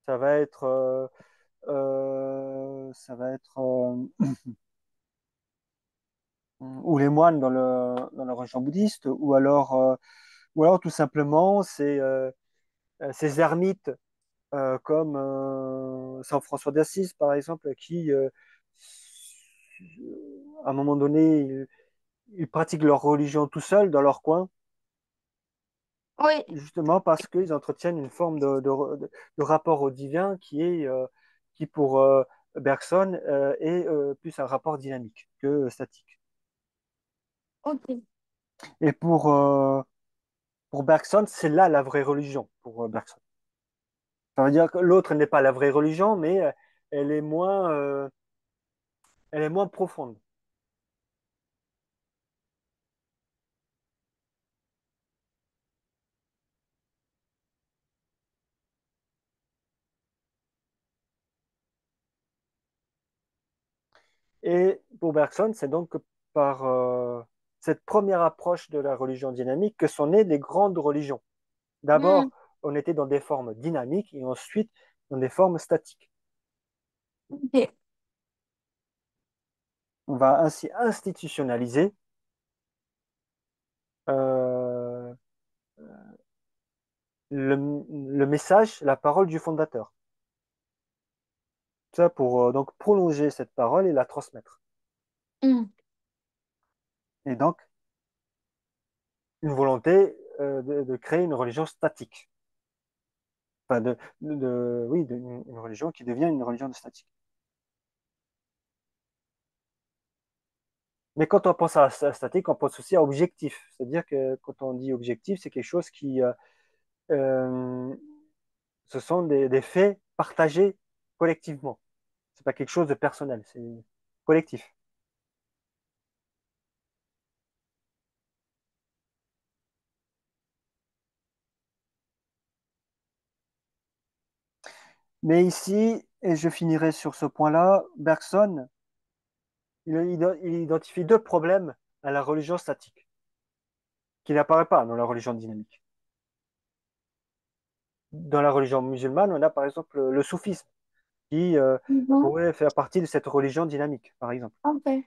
Ça va être ou les moines dans la religion bouddhiste, ou alors tout simplement ces ermites comme Saint François d'Assise, par exemple, qui, à un moment donné, ils pratiquent leur religion tout seuls dans leur coin, Oui. justement parce qu'ils entretiennent une forme de rapport au divin qui pour Bergson, est plus un rapport dynamique que statique. Ok. Et pour Bergson, c'est là la vraie religion, pour Bergson. Ça veut dire que l'autre n'est pas la vraie religion, mais elle est moins. elle est moins profonde. Et pour Bergson, c'est donc par cette première approche de la religion dynamique que sont nées les grandes religions. Hmm, D'abord, on était dans des formes dynamiques et ensuite dans des formes statiques. ok. On va ainsi institutionnaliser euh, le message, la parole du fondateur. Ça pour donc prolonger cette parole et la transmettre. Hmm. Et donc, une volonté de créer une religion statique. Enfin, oui, une religion qui devient une religion de statique. Mais quand on pense à statique, on pense aussi à objectif. C'est-à-dire que quand on dit objectif, c'est quelque chose qui, euh, ce sont des faits partagés collectivement. C'est pas quelque chose de personnel, c'est collectif. Mais ici, et je finirai sur ce point-là, Bergson, il identifie deux problèmes à la religion statique, qui n'apparaissent pas dans la religion dynamique. Dans la religion musulmane, on a par exemple le soufisme, qui Mhm. pourrait faire partie de cette religion dynamique, par exemple. Ok.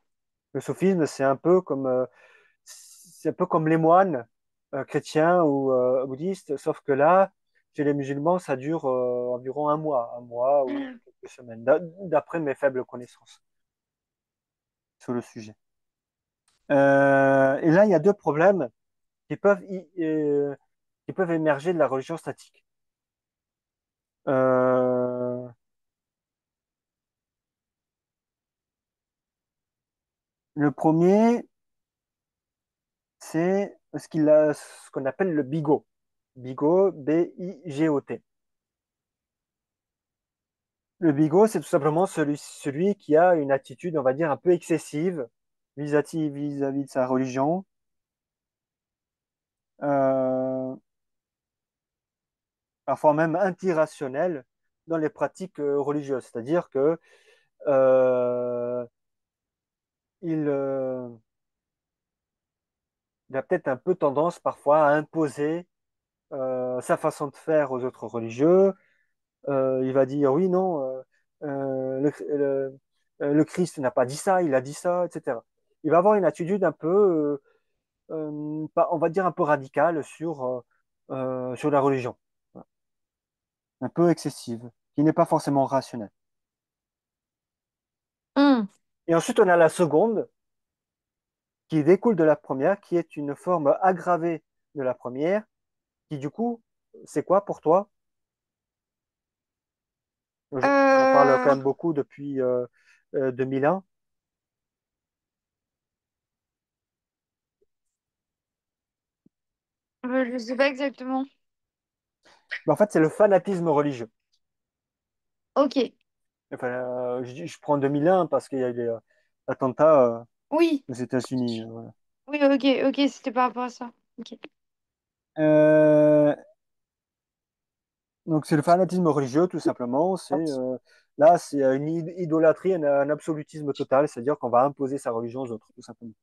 Le soufisme, c'est un peu comme les moines chrétiens ou bouddhistes, sauf que là, chez les musulmans, ça dure environ un mois ou quelques semaines, d'après mes faibles connaissances sur le sujet. Et là, il y a deux problèmes qui qui peuvent émerger de la religion statique. Euh, le premier, c'est ce qu'on appelle le bigot. Bigot, B-I-G-O-T. Le bigot, c'est tout simplement celui qui a une attitude, on va dire, un peu excessive vis-à-vis de sa religion, euh, parfois même antirationnelle dans les pratiques religieuses. C'est-à-dire que euh, il, euh, il a peut-être un peu tendance parfois à imposer sa façon de faire aux autres religieux. Il va dire oui, non, le Christ n'a pas dit ça, il a dit ça, etc. Il va avoir une attitude un peu on va dire un peu radicale sur la religion, un peu excessive, qui n'est pas forcément rationnelle. Hmm. Et ensuite, on a la seconde, qui découle de la première, qui est une forme aggravée de la première, qui du coup, c'est quoi pour toi? On en parle quand Euh, même beaucoup depuis 2001. je sais pas exactement. Mais en fait, c'est le fanatisme religieux. Ok. Enfin, je prends 2001 parce qu'il y a eu les attentats Oui. aux États-Unis. Voilà. Oui, ok, ok, c'était par rapport à ça. Ok. Euh, Donc c'est le fanatisme religieux, tout simplement. Là, c'est une idolâtrie, un absolutisme total, c'est-à-dire qu'on va imposer sa religion aux autres, tout simplement.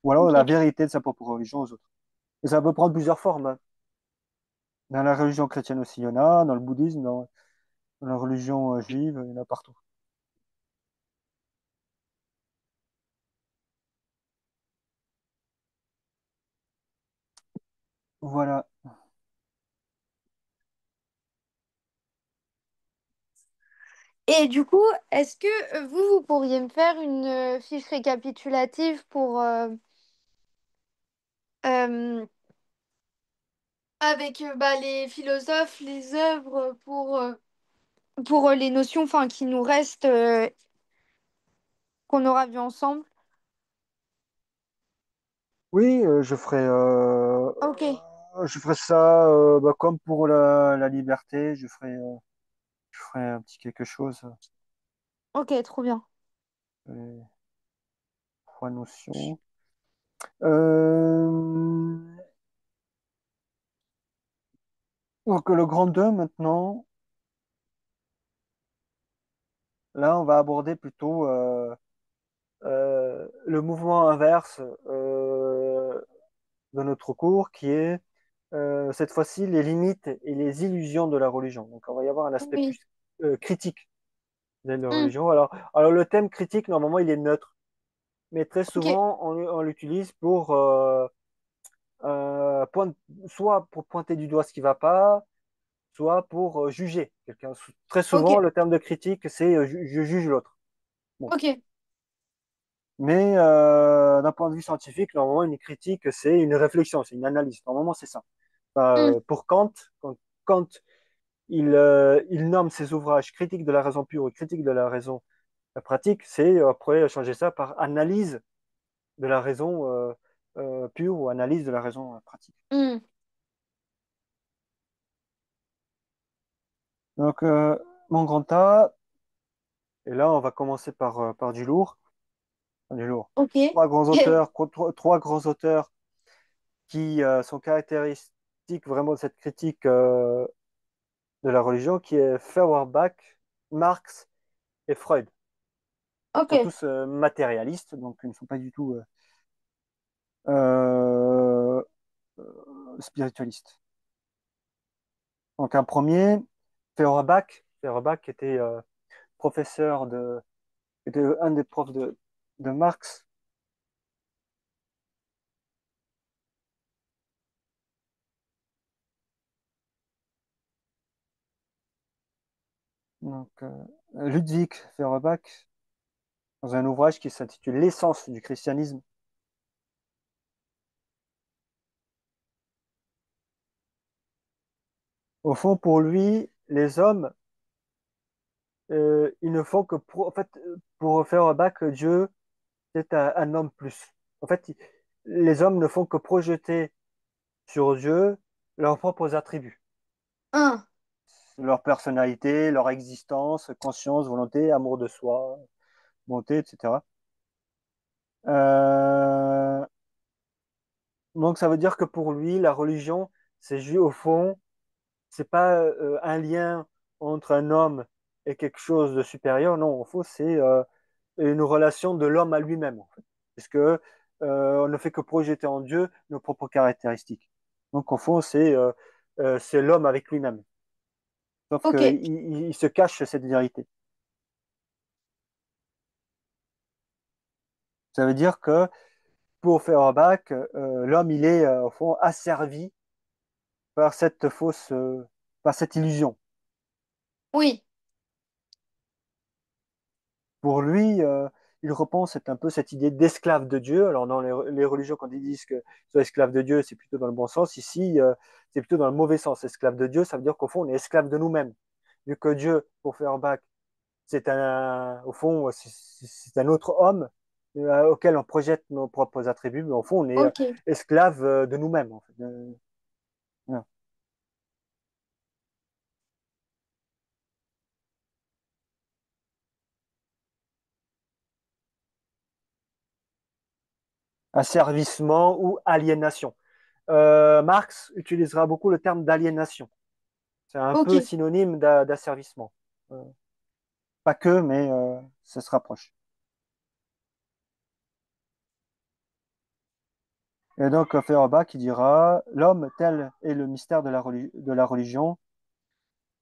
Ou alors la Ok. vérité de sa propre religion aux autres. Et ça peut prendre plusieurs formes, hein. Dans la religion chrétienne aussi, il y en a, dans le bouddhisme, dans la religion juive, il y en a partout. Voilà. Et du coup, est-ce que vous pourriez me faire une fiche récapitulative pour euh, avec bah, les philosophes, les œuvres pour les notions enfin, qui nous restent, qu'on aura vues ensemble? Oui, Ok, je ferai ça bah, comme pour la liberté, je ferai un petit quelque chose. ok, trop bien. euh, Trois notions. Euh, donc le grand 2 maintenant, là on va aborder plutôt le mouvement inverse de notre cours qui est cette fois-ci les limites et les illusions de la religion. Donc on va y avoir un aspect plus Oui. critique de la Hmm. religion. Alors le thème critique, normalement, il est neutre, mais très Ok. souvent on l'utilise pour point- soit pour pointer du doigt ce qui ne va pas, soit pour juger quelqu'un. Très Ok. souvent, le terme de critique, c'est je juge l'autre. Bon. Ok. Mais d'un point de vue scientifique, normalement, une critique, c'est une réflexion, c'est une analyse. Normalement, c'est ça. Hmm. Pour Kant, quand Kant il nomme ses ouvrages critiques de la raison pure ou critiques de la raison pratique, c'est après changer ça par analyse de la raison pure ou analyse de la raison pratique. Hmm. Donc, mon grand A, et là, on va commencer par du lourd. Du lourd. Ok. Trois grands auteurs qui sont caractéristiques vraiment de cette critique de la religion, qui est Feuerbach, Marx et Freud. Ils sont Ok. tous matérialistes, donc ils ne sont pas du tout euh, spiritualistes. Donc un premier, Feuerbach. Feuerbach était professeur était un des profs de Marx. Donc, Ludwig Feuerbach, dans un ouvrage qui s'intitule L'essence du christianisme. Au fond, pour lui, les hommes, ils ne font que en fait, pour Feuerbach, Dieu, c'est un homme plus. En fait, les hommes ne font que projeter sur Dieu leurs propres attributs, Un. leur personnalité, leur existence, conscience, volonté, amour de soi, bonté, etc. Euh, donc ça veut dire que pour lui, la religion, c'est juste au fond, c'est pas un lien entre un homme et quelque chose de supérieur. Non, au fond, c'est une relation de l'homme à lui-même, en fait. Puisque on ne fait que projeter en Dieu nos propres caractéristiques. Donc au fond, c'est l'homme avec lui-même. Sauf Ok. qu'il se cache cette vérité. Ça veut dire que pour Feuerbach, l'homme, il est au fond asservi par cette fausse, par cette illusion. Oui. Pour lui, il repense un peu cette idée d'esclave de Dieu. Alors dans les religions, quand ils disent qu'ils sont esclaves de Dieu, c'est plutôt dans le bon sens. Ici, c'est plutôt dans le mauvais sens. Esclave de Dieu, ça veut dire qu'au fond, on est esclave de nous-mêmes. Vu que Dieu, pour Feuerbach, au fond, c'est un autre homme auquel on projette nos propres attributs, mais au fond, on est Ok. esclave de nous-mêmes, en fait. Voilà. Asservissement ou aliénation. Marx utilisera beaucoup le terme d'aliénation. C'est un Ok. peu synonyme d'asservissement. Euh, Pas que, mais ça se rapproche. Et donc, Feuerbach qui dira, l'homme tel est le mystère de la religion,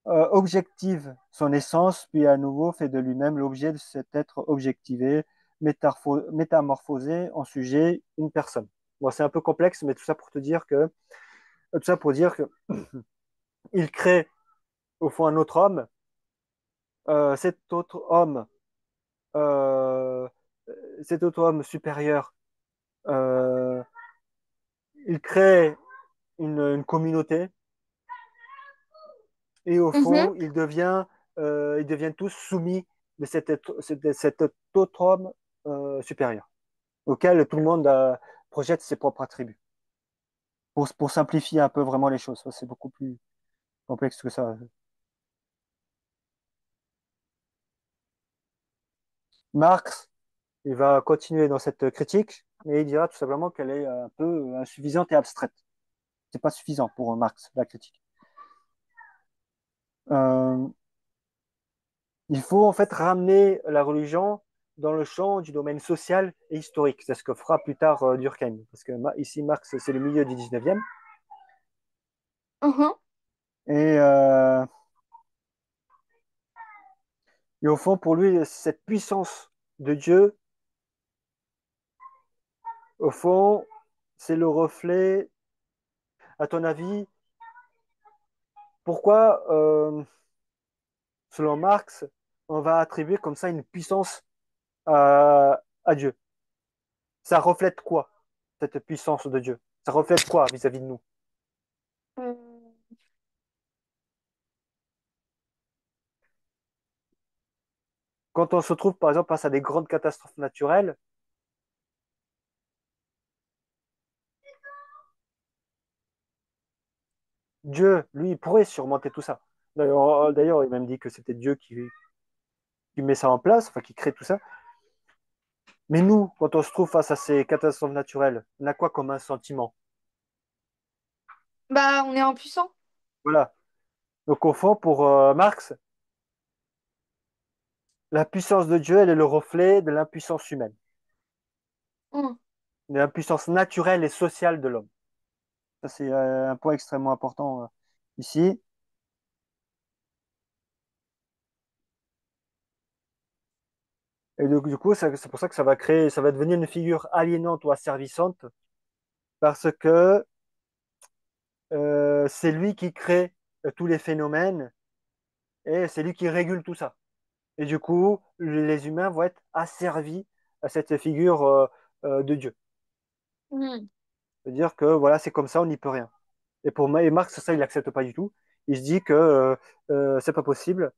objective son essence, puis à nouveau fait de lui-même l'objet de cet être objectivé, métamorphosé en sujet, une personne. Bon, c'est un peu complexe, mais tout ça pour dire que il crée au fond un autre homme. Cet autre homme, euh, cet autre homme supérieur, euh, il crée une communauté et au Mhm. fond, ils deviennent tous soumis de cet autre homme supérieur, auquel tout le monde projette ses propres attributs. Pour simplifier un peu vraiment les choses, c'est beaucoup plus complexe que ça. Marx Il va continuer dans cette critique, mais il dira tout simplement qu'elle est un peu insuffisante et abstraite. C'est pas suffisant pour Marx, la critique. Euh, il faut en fait ramener la religion dans le champ du domaine social et historique. C'est ce que fera plus tard Durkheim. Parce que ici, Marx, c'est le milieu du 19e. Mhm. Et, euh, et au fond, pour lui, cette puissance de Dieu, au fond, c'est le reflet, à ton avis, pourquoi, selon Marx, on va attribuer comme ça une puissance à Dieu? Ça reflète quoi, cette puissance de Dieu? Ça reflète quoi vis-à-vis de nous? Euh, Quand on se trouve, par exemple, face à des grandes catastrophes naturelles, Dieu, lui, il pourrait surmonter tout ça. D'ailleurs, il m'a même dit que c'était Dieu qui met ça en place, enfin, qui crée tout ça. Mais nous, quand on se trouve face à ces catastrophes naturelles, on a quoi comme un sentiment? Bah, on est impuissant. Voilà. Donc, au fond, pour Marx, la puissance de Dieu, elle est le reflet de l'impuissance humaine, Mm. de l'impuissance naturelle et sociale de l'homme. Ça, c'est un point extrêmement important ici. Et donc, du coup, c'est pour ça que ça va créer, ça va devenir une figure aliénante ou asservissante, parce que c'est lui qui crée tous les phénomènes et c'est lui qui régule tout ça. Et du coup, les humains vont être asservis à cette figure de Dieu. Mm. C'est-à-dire que voilà, c'est comme ça, on n'y peut rien. Et pour moi, et Marx, ça, il n'accepte pas du tout. Il se dit que c'est pas possible.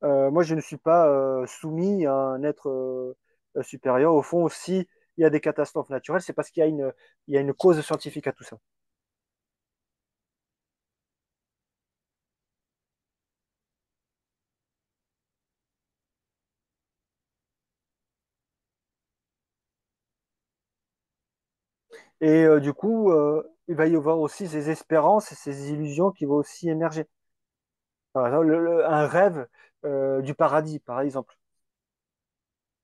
Moi, je ne suis pas soumis à un être supérieur. Au fond, si il y a des catastrophes naturelles, c'est parce il y a une cause scientifique à tout ça. Et du coup, il va y avoir aussi ces espérances et ces illusions qui vont aussi émerger. Par exemple, un rêve du paradis, par exemple.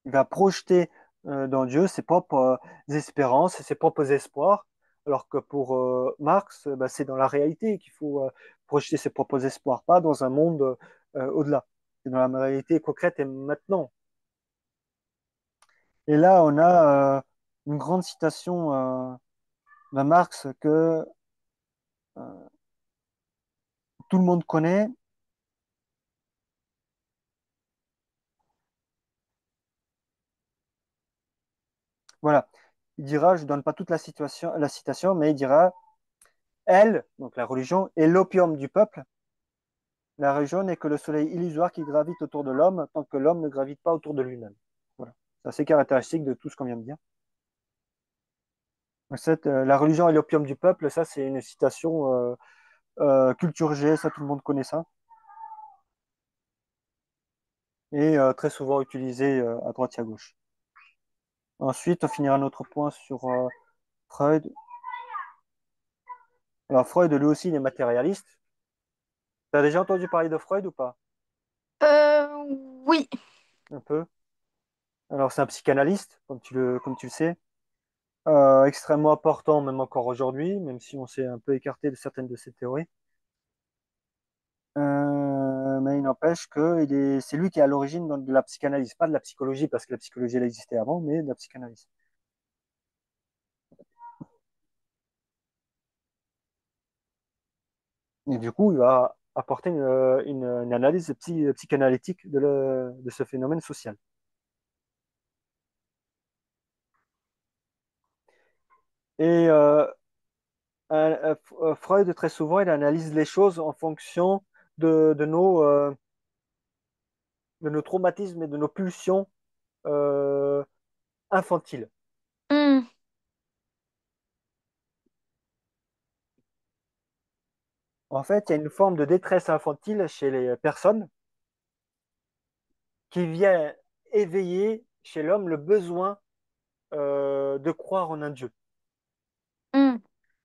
Il va projeter dans Dieu ses propres espérances et ses propres espoirs, alors que pour Marx, bah, c'est dans la réalité qu'il faut projeter ses propres espoirs, pas dans un monde au-delà. C'est dans la réalité concrète et maintenant. Et là, on a une grande citation de Marx que euh, tout le monde connaît. Voilà. Il dira, je ne donne pas toute la citation, mais il dira, elle, donc la religion, est l'opium du peuple. La religion n'est que le soleil illusoire qui gravite autour de l'homme tant que l'homme ne gravite pas autour de lui-même. Voilà. C'est assez caractéristique de tout ce qu'on vient de dire. La religion est l'opium du peuple, ça c'est une citation culture G, ça tout le monde connaît ça, et très souvent utilisée à droite et à gauche. Ensuite, on finira notre point sur Freud. Alors Freud, lui aussi, il est matérialiste. Tu as déjà entendu parler de Freud ou pas? Euh, oui. Un peu. Alors c'est un psychanalyste, comme tu le sais, extrêmement important même encore aujourd'hui, même si on s'est un peu écarté de certaines de ses théories. Mais il n'empêche que c'est lui qui est à l'origine de la psychanalyse, pas de la psychologie, parce que la psychologie elle existait avant, mais de la psychanalyse. Et du coup, il va apporter une analyse psychanalytique de ce phénomène social. Et Freud, très souvent, il analyse les choses en fonction de, de nos, euh, de nos traumatismes et de nos pulsions euh, infantiles. Mm. En fait, il y a une forme de détresse infantile chez les personnes qui vient éveiller chez l'homme le besoin de croire en un Dieu. Hmm.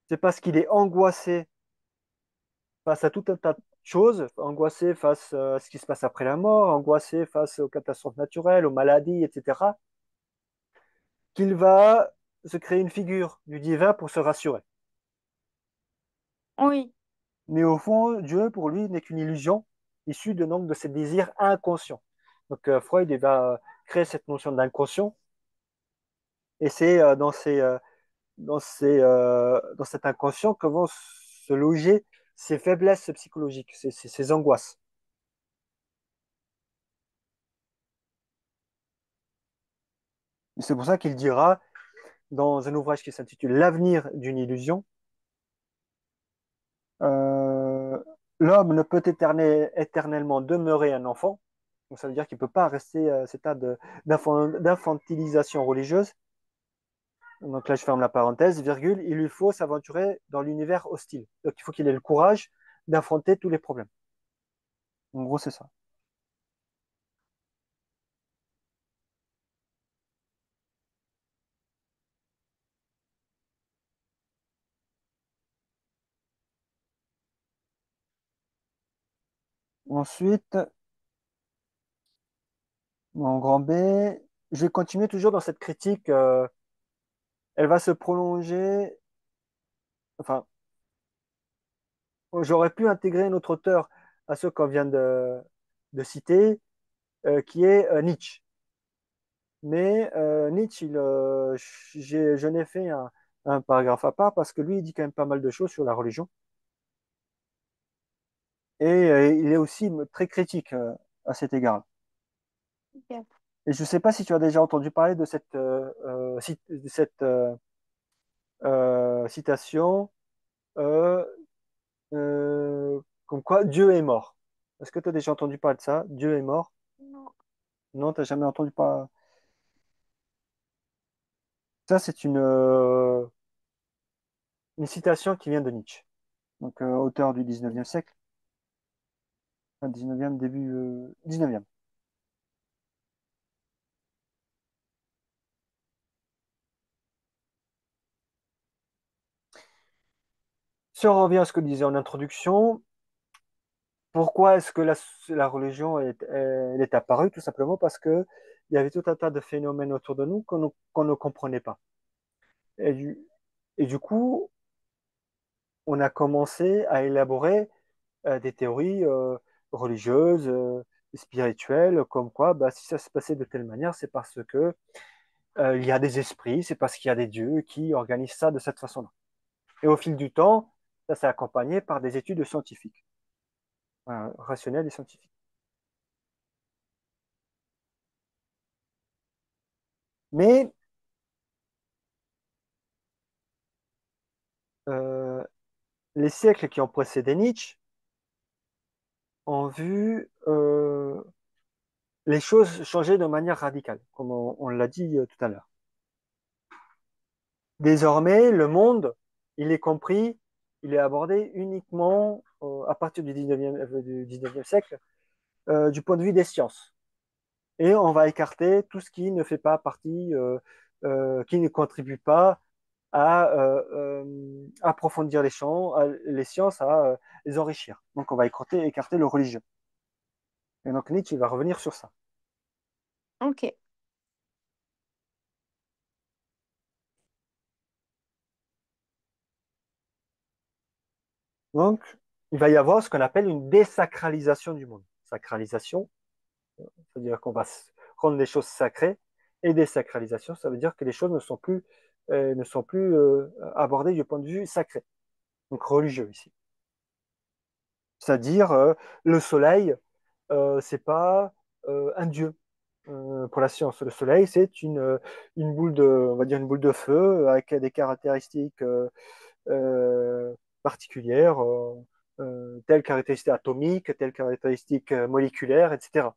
C'est parce qu'il est angoissé face à tout un tas de choses, angoissé face à ce qui se passe après la mort, angoissé face aux catastrophes naturelles, aux maladies, etc., qu'il va se créer une figure du divin pour se rassurer. Oui, Mais au fond, Dieu, pour lui, n'est qu'une illusion issue donc, de ses désirs inconscients. Donc Freud il va créer cette notion d'inconscient, et c'est dans cet inconscient que vont se loger ses faiblesses psychologiques, ses angoisses. Et c'est pour ça qu'il dira, dans un ouvrage qui s'intitule L'avenir d'une illusion, euh, l'homme ne peut éternellement demeurer un enfant. Donc ça veut dire qu'il ne peut pas rester à cet état d'infantilisation religieuse. Donc là, je ferme la parenthèse, virgule, il lui faut s'aventurer dans l'univers hostile. Donc il faut qu'il ait le courage d'affronter tous les problèmes. En gros, c'est ça. Ensuite, en grand B, je vais continuer toujours dans cette critique. Elle va se prolonger. Enfin, j'aurais pu intégrer un autre auteur à ceux qu'on vient de citer, qui est Nietzsche. Mais Nietzsche, je n'ai fait un paragraphe à part parce que lui, il dit quand même pas mal de choses sur la religion. Et il est aussi très critique à cet égard. ok. Et je ne sais pas si tu as déjà entendu parler de cette citation, euh, comme quoi Dieu est mort. Est-ce que tu as déjà entendu parler de ça? Dieu est mort? Non. Non, tu n'as jamais entendu parler. Ça, c'est une citation qui vient de Nietzsche, donc auteur du 19e siècle, enfin, 19e, début 19e. Si on revient à ce que je disais en introduction, pourquoi est-ce que la religion elle est apparue? Tout simplement parce que il y avait tout un tas de phénomènes autour de nous qu'on ne comprenait pas. Et du coup, on a commencé à élaborer des théories religieuses, spirituelles, comme quoi, bah, si ça se passait de telle manière, c'est parce que il y a des esprits, c'est parce qu'il y a des dieux qui organisent ça de cette façon-là. Et au fil du temps, ça s'est accompagné par des études scientifiques, voilà, rationnelles et scientifiques. Mais euh, les siècles qui ont précédé Nietzsche ont vu les choses changer de manière radicale, comme on l'a dit tout à l'heure. Désormais, le monde, il est compris, il est abordé uniquement à partir du 19e siècle du point de vue des sciences. Et on va écarter tout ce qui ne fait pas partie, qui ne contribue pas à approfondir les sciences, à les enrichir. Donc on va écarter le religieux. Et donc Nietzsche il va revenir sur ça. Ok. Donc il va y avoir ce qu'on appelle une désacralisation du monde. Sacralisation, c'est-à-dire qu'on va rendre les choses sacrées, et désacralisation, ça veut dire que les choses ne sont plus abordées du point de vue sacré, donc religieux ici. C'est-à-dire le soleil, c'est pas un dieu pour la science. Le soleil, c'est une boule on va dire une boule de feu avec des caractéristiques particulières, telles caractéristiques atomiques, telles caractéristiques moléculaires, etc.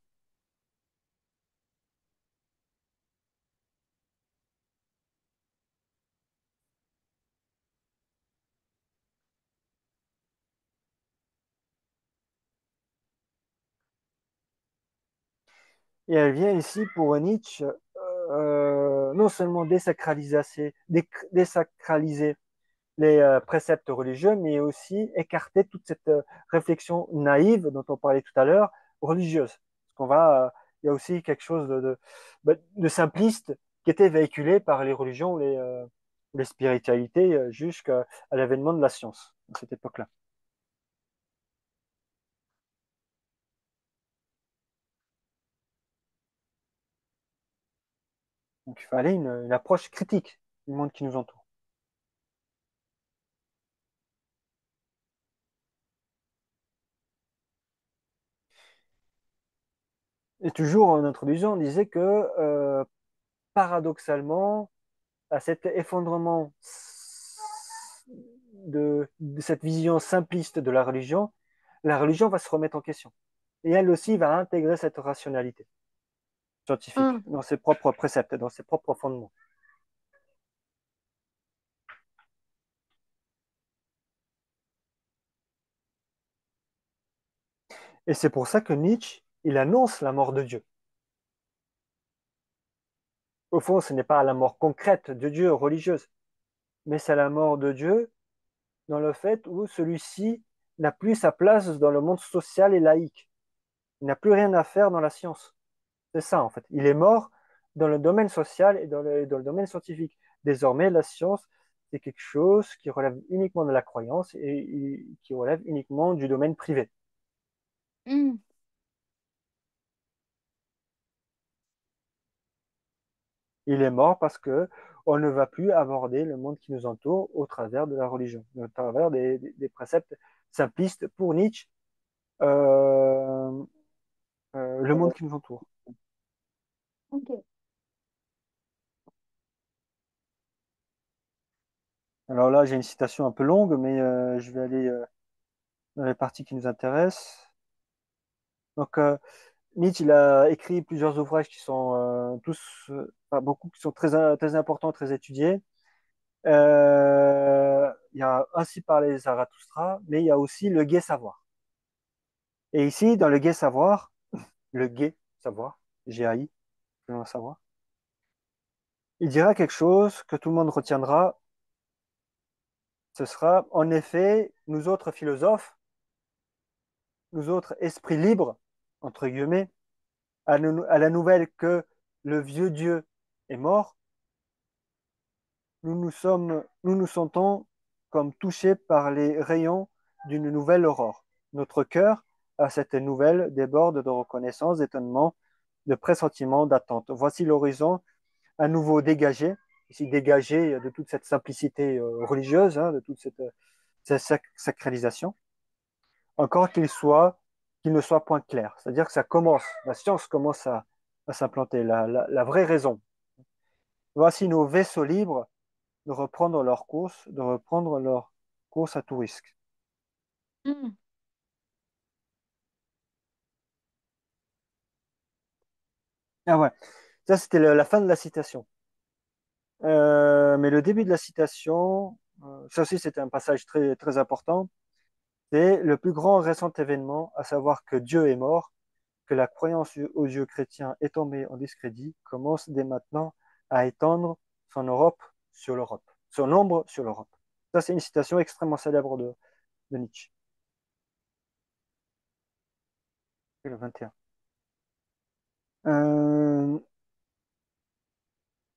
Et elle vient ici pour Nietzsche. non seulement désacraliser les préceptes religieux, mais aussi écarter toute cette réflexion naïve dont on parlait tout à l'heure, religieuse. Parce qu'on va, il y a aussi quelque chose de simpliste qui était véhiculé par les religions ou les spiritualités jusqu'à l'avènement de la science à cette époque-là. Donc il fallait une approche critique du monde qui nous entoure. Et toujours en introduisant, on disait que paradoxalement, à cet effondrement de cette vision simpliste de la religion va se remettre en question. Et elle aussi va intégrer cette rationalité scientifique Hum, dans ses propres préceptes, dans ses propres fondements. Et c'est pour ça que Nietzsche, il annonce la mort de Dieu. Au fond, ce n'est pas la mort concrète de Dieu religieuse, mais c'est la mort de Dieu dans le fait où celui-ci n'a plus sa place dans le monde social et laïque. Il n'a plus rien à faire dans la science. C'est ça, en fait. Il est mort dans le domaine social et dans le domaine scientifique. Désormais, la science, c'est quelque chose qui relève uniquement de la croyance et qui relève uniquement du domaine privé. hum, Il est mort parce que on ne va plus aborder le monde qui nous entoure au travers de la religion, au travers des préceptes simplistes pour Nietzsche, euh, le monde qui nous entoure. ok. Alors là, j'ai une citation un peu longue, mais je vais aller dans les parties qui nous intéressent. Donc, Nietzsche, il a écrit plusieurs ouvrages qui sont tous, enfin, beaucoup qui sont très importants, très étudiés. Il y a ainsi parlé Zarathustra, mais il y a aussi le gai savoir. Et ici, dans le gai savoir, le gai savoir, G-A-I, le savoir, il dira quelque chose que tout le monde retiendra. Ce sera, en effet, nous autres philosophes, nous autres esprits libres, entre guillemets, à la nouvelle que le vieux Dieu est mort, nous nous sentons comme touchés par les rayons d'une nouvelle aurore. Notre cœur, à cette nouvelle, déborde de reconnaissance, d'étonnement, de pressentiment, d'attente. Voici l'horizon à nouveau dégagé, ici dégagé de toute cette simplicité religieuse, hein, de toute cette sacralisation, encore qu'il ne soit point clair. C'est-à-dire que ça commence, la science commence à s'implanter, la vraie raison. Voici nos vaisseaux libres de reprendre leur course à tout risque. Hum, Ah ouais, ça c'était la fin de la citation. Mais le début de la citation, ça aussi c'était un passage très, très important, c'est le plus grand récent événement, à savoir que Dieu est mort, que la croyance aux dieux chrétiens est tombée en discrédit, commence dès maintenant à étendre son Europe sur l'Europe, son ombre sur l'Europe. Ça c'est une citation extrêmement célèbre de Nietzsche, le 21. Euh,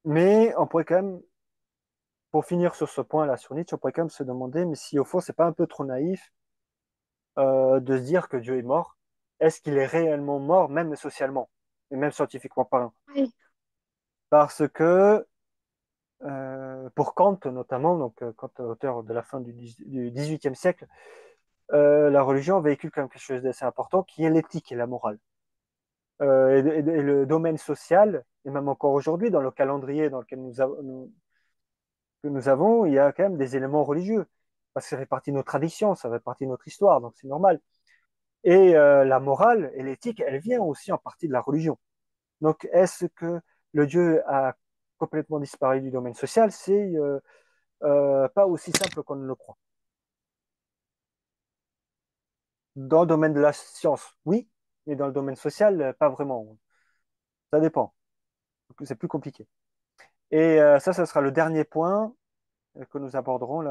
mais on pourrait quand même pour finir sur ce point-là, sur Nietzsche, on pourrait quand même se demander, mais si au fond, c'est pas un peu trop naïf de se dire que Dieu est mort, est-ce qu'il est réellement mort, même socialement, et même scientifiquement parlant? oui. Parce que, pour Kant notamment, donc Kant, auteur de la fin du XVIIIe siècle, la religion véhicule quand même quelque chose d'assez important, qui est l'éthique et la morale. Et le domaine social, et même encore aujourd'hui, dans le calendrier dans lequel que nous avons, il y a quand même des éléments religieux, parce que ça fait partie de nos traditions, ça fait partie de notre histoire, donc c'est normal. Et la morale et l'éthique, elle vient aussi en partie de la religion. Donc est-ce que le Dieu a complètement disparu du domaine social? C'est pas aussi simple qu'on ne le croit. Dans le domaine de la science, oui, mais dans le domaine social, pas vraiment. Ça dépend. C'est plus compliqué. Et ça sera le dernier point que nous aborderons.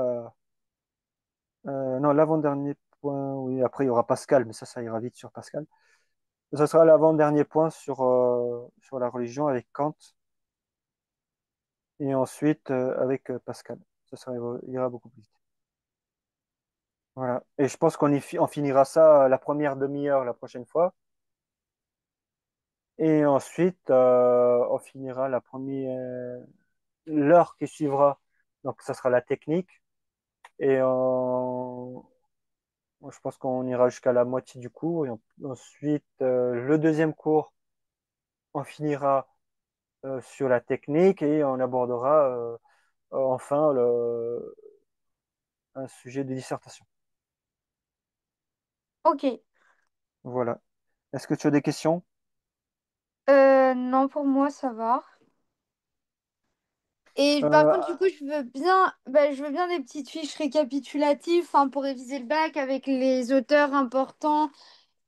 Non, l'avant-dernier point, oui, après il y aura Pascal, mais ça ira vite sur Pascal. Ce sera l'avant-dernier point sur la religion avec Kant, et ensuite avec Pascal. Ira beaucoup plus vite. Voilà. Et je pense on finira ça la première demi-heure la prochaine fois. Et ensuite, on finira l'heure qui suivra. Donc, ça sera la technique. Et je pense qu'on ira jusqu'à la moitié du cours. Et ensuite, le deuxième cours, on finira sur la technique et on abordera enfin un sujet de dissertation. Ok. Voilà. Est-ce que tu as des questions? Non, pour moi, ça va. Et par Euh, contre, du coup, je veux bien des petites fiches récapitulatives, enfin, pour réviser le bac avec les auteurs importants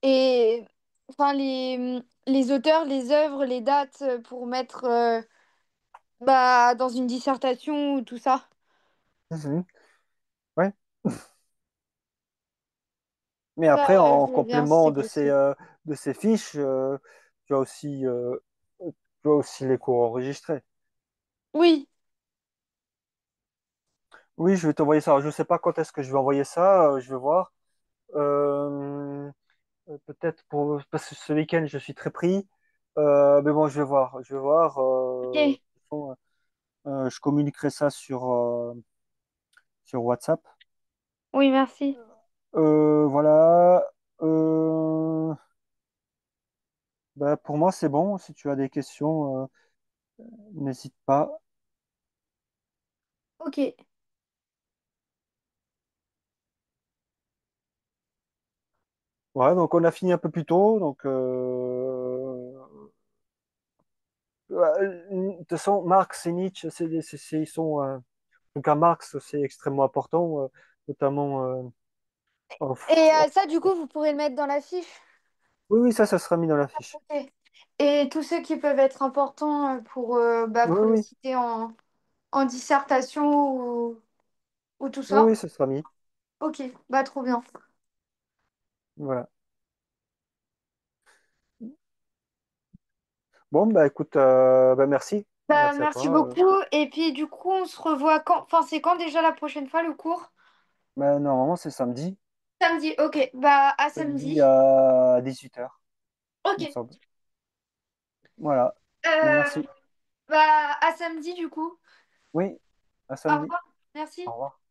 et enfin les auteurs, les œuvres, les dates pour mettre dans une dissertation ou tout ça. mhm. Ouais. Mais après, Ça, en je veux bien si complément c'est possible. de ces fiches, tu as aussi, euh, tu as aussi les cours enregistrés. Oui, Oui, je vais t'envoyer ça. Alors, je ne sais pas quand est-ce que je vais envoyer ça. Je vais voir. Euh, Peut-être parce que ce week-end, je suis très pris. Mais bon, je vais voir. Je vais voir. De ok. toute façon, je communiquerai ça sur WhatsApp. Oui, merci. Voilà. Euh, Pour moi, c'est bon. Si tu as des questions, n'hésite pas. Ok. Ouais, donc on a fini un peu plus tôt. Donc, de toute façon, Marx et Nietzsche, ils sont, en tout cas, Marx, c'est extrêmement important, notamment Et en- ça, du coup, vous pourrez le mettre dans la fiche. Oui, oui, ça sera mis dans la fiche. Ok. Et tous ceux qui peuvent être importants Oui, pour les oui, citer en dissertation ou tout oui, ça. oui, ça sera mis. Ok, bah trop bien. Voilà. Bon, écoute, merci. Bah Merci à merci toi. beaucoup. Et puis du coup, on se revoit quand? Enfin, c'est quand déjà la prochaine fois le cours? Normalement, c'est samedi. Samedi. Ok, bah à Samedi samedi. à 18h, il me Ok. semble. Voilà. Euh, Merci. Bah à samedi du coup. Oui, à Au samedi. revoir. Merci. Au revoir.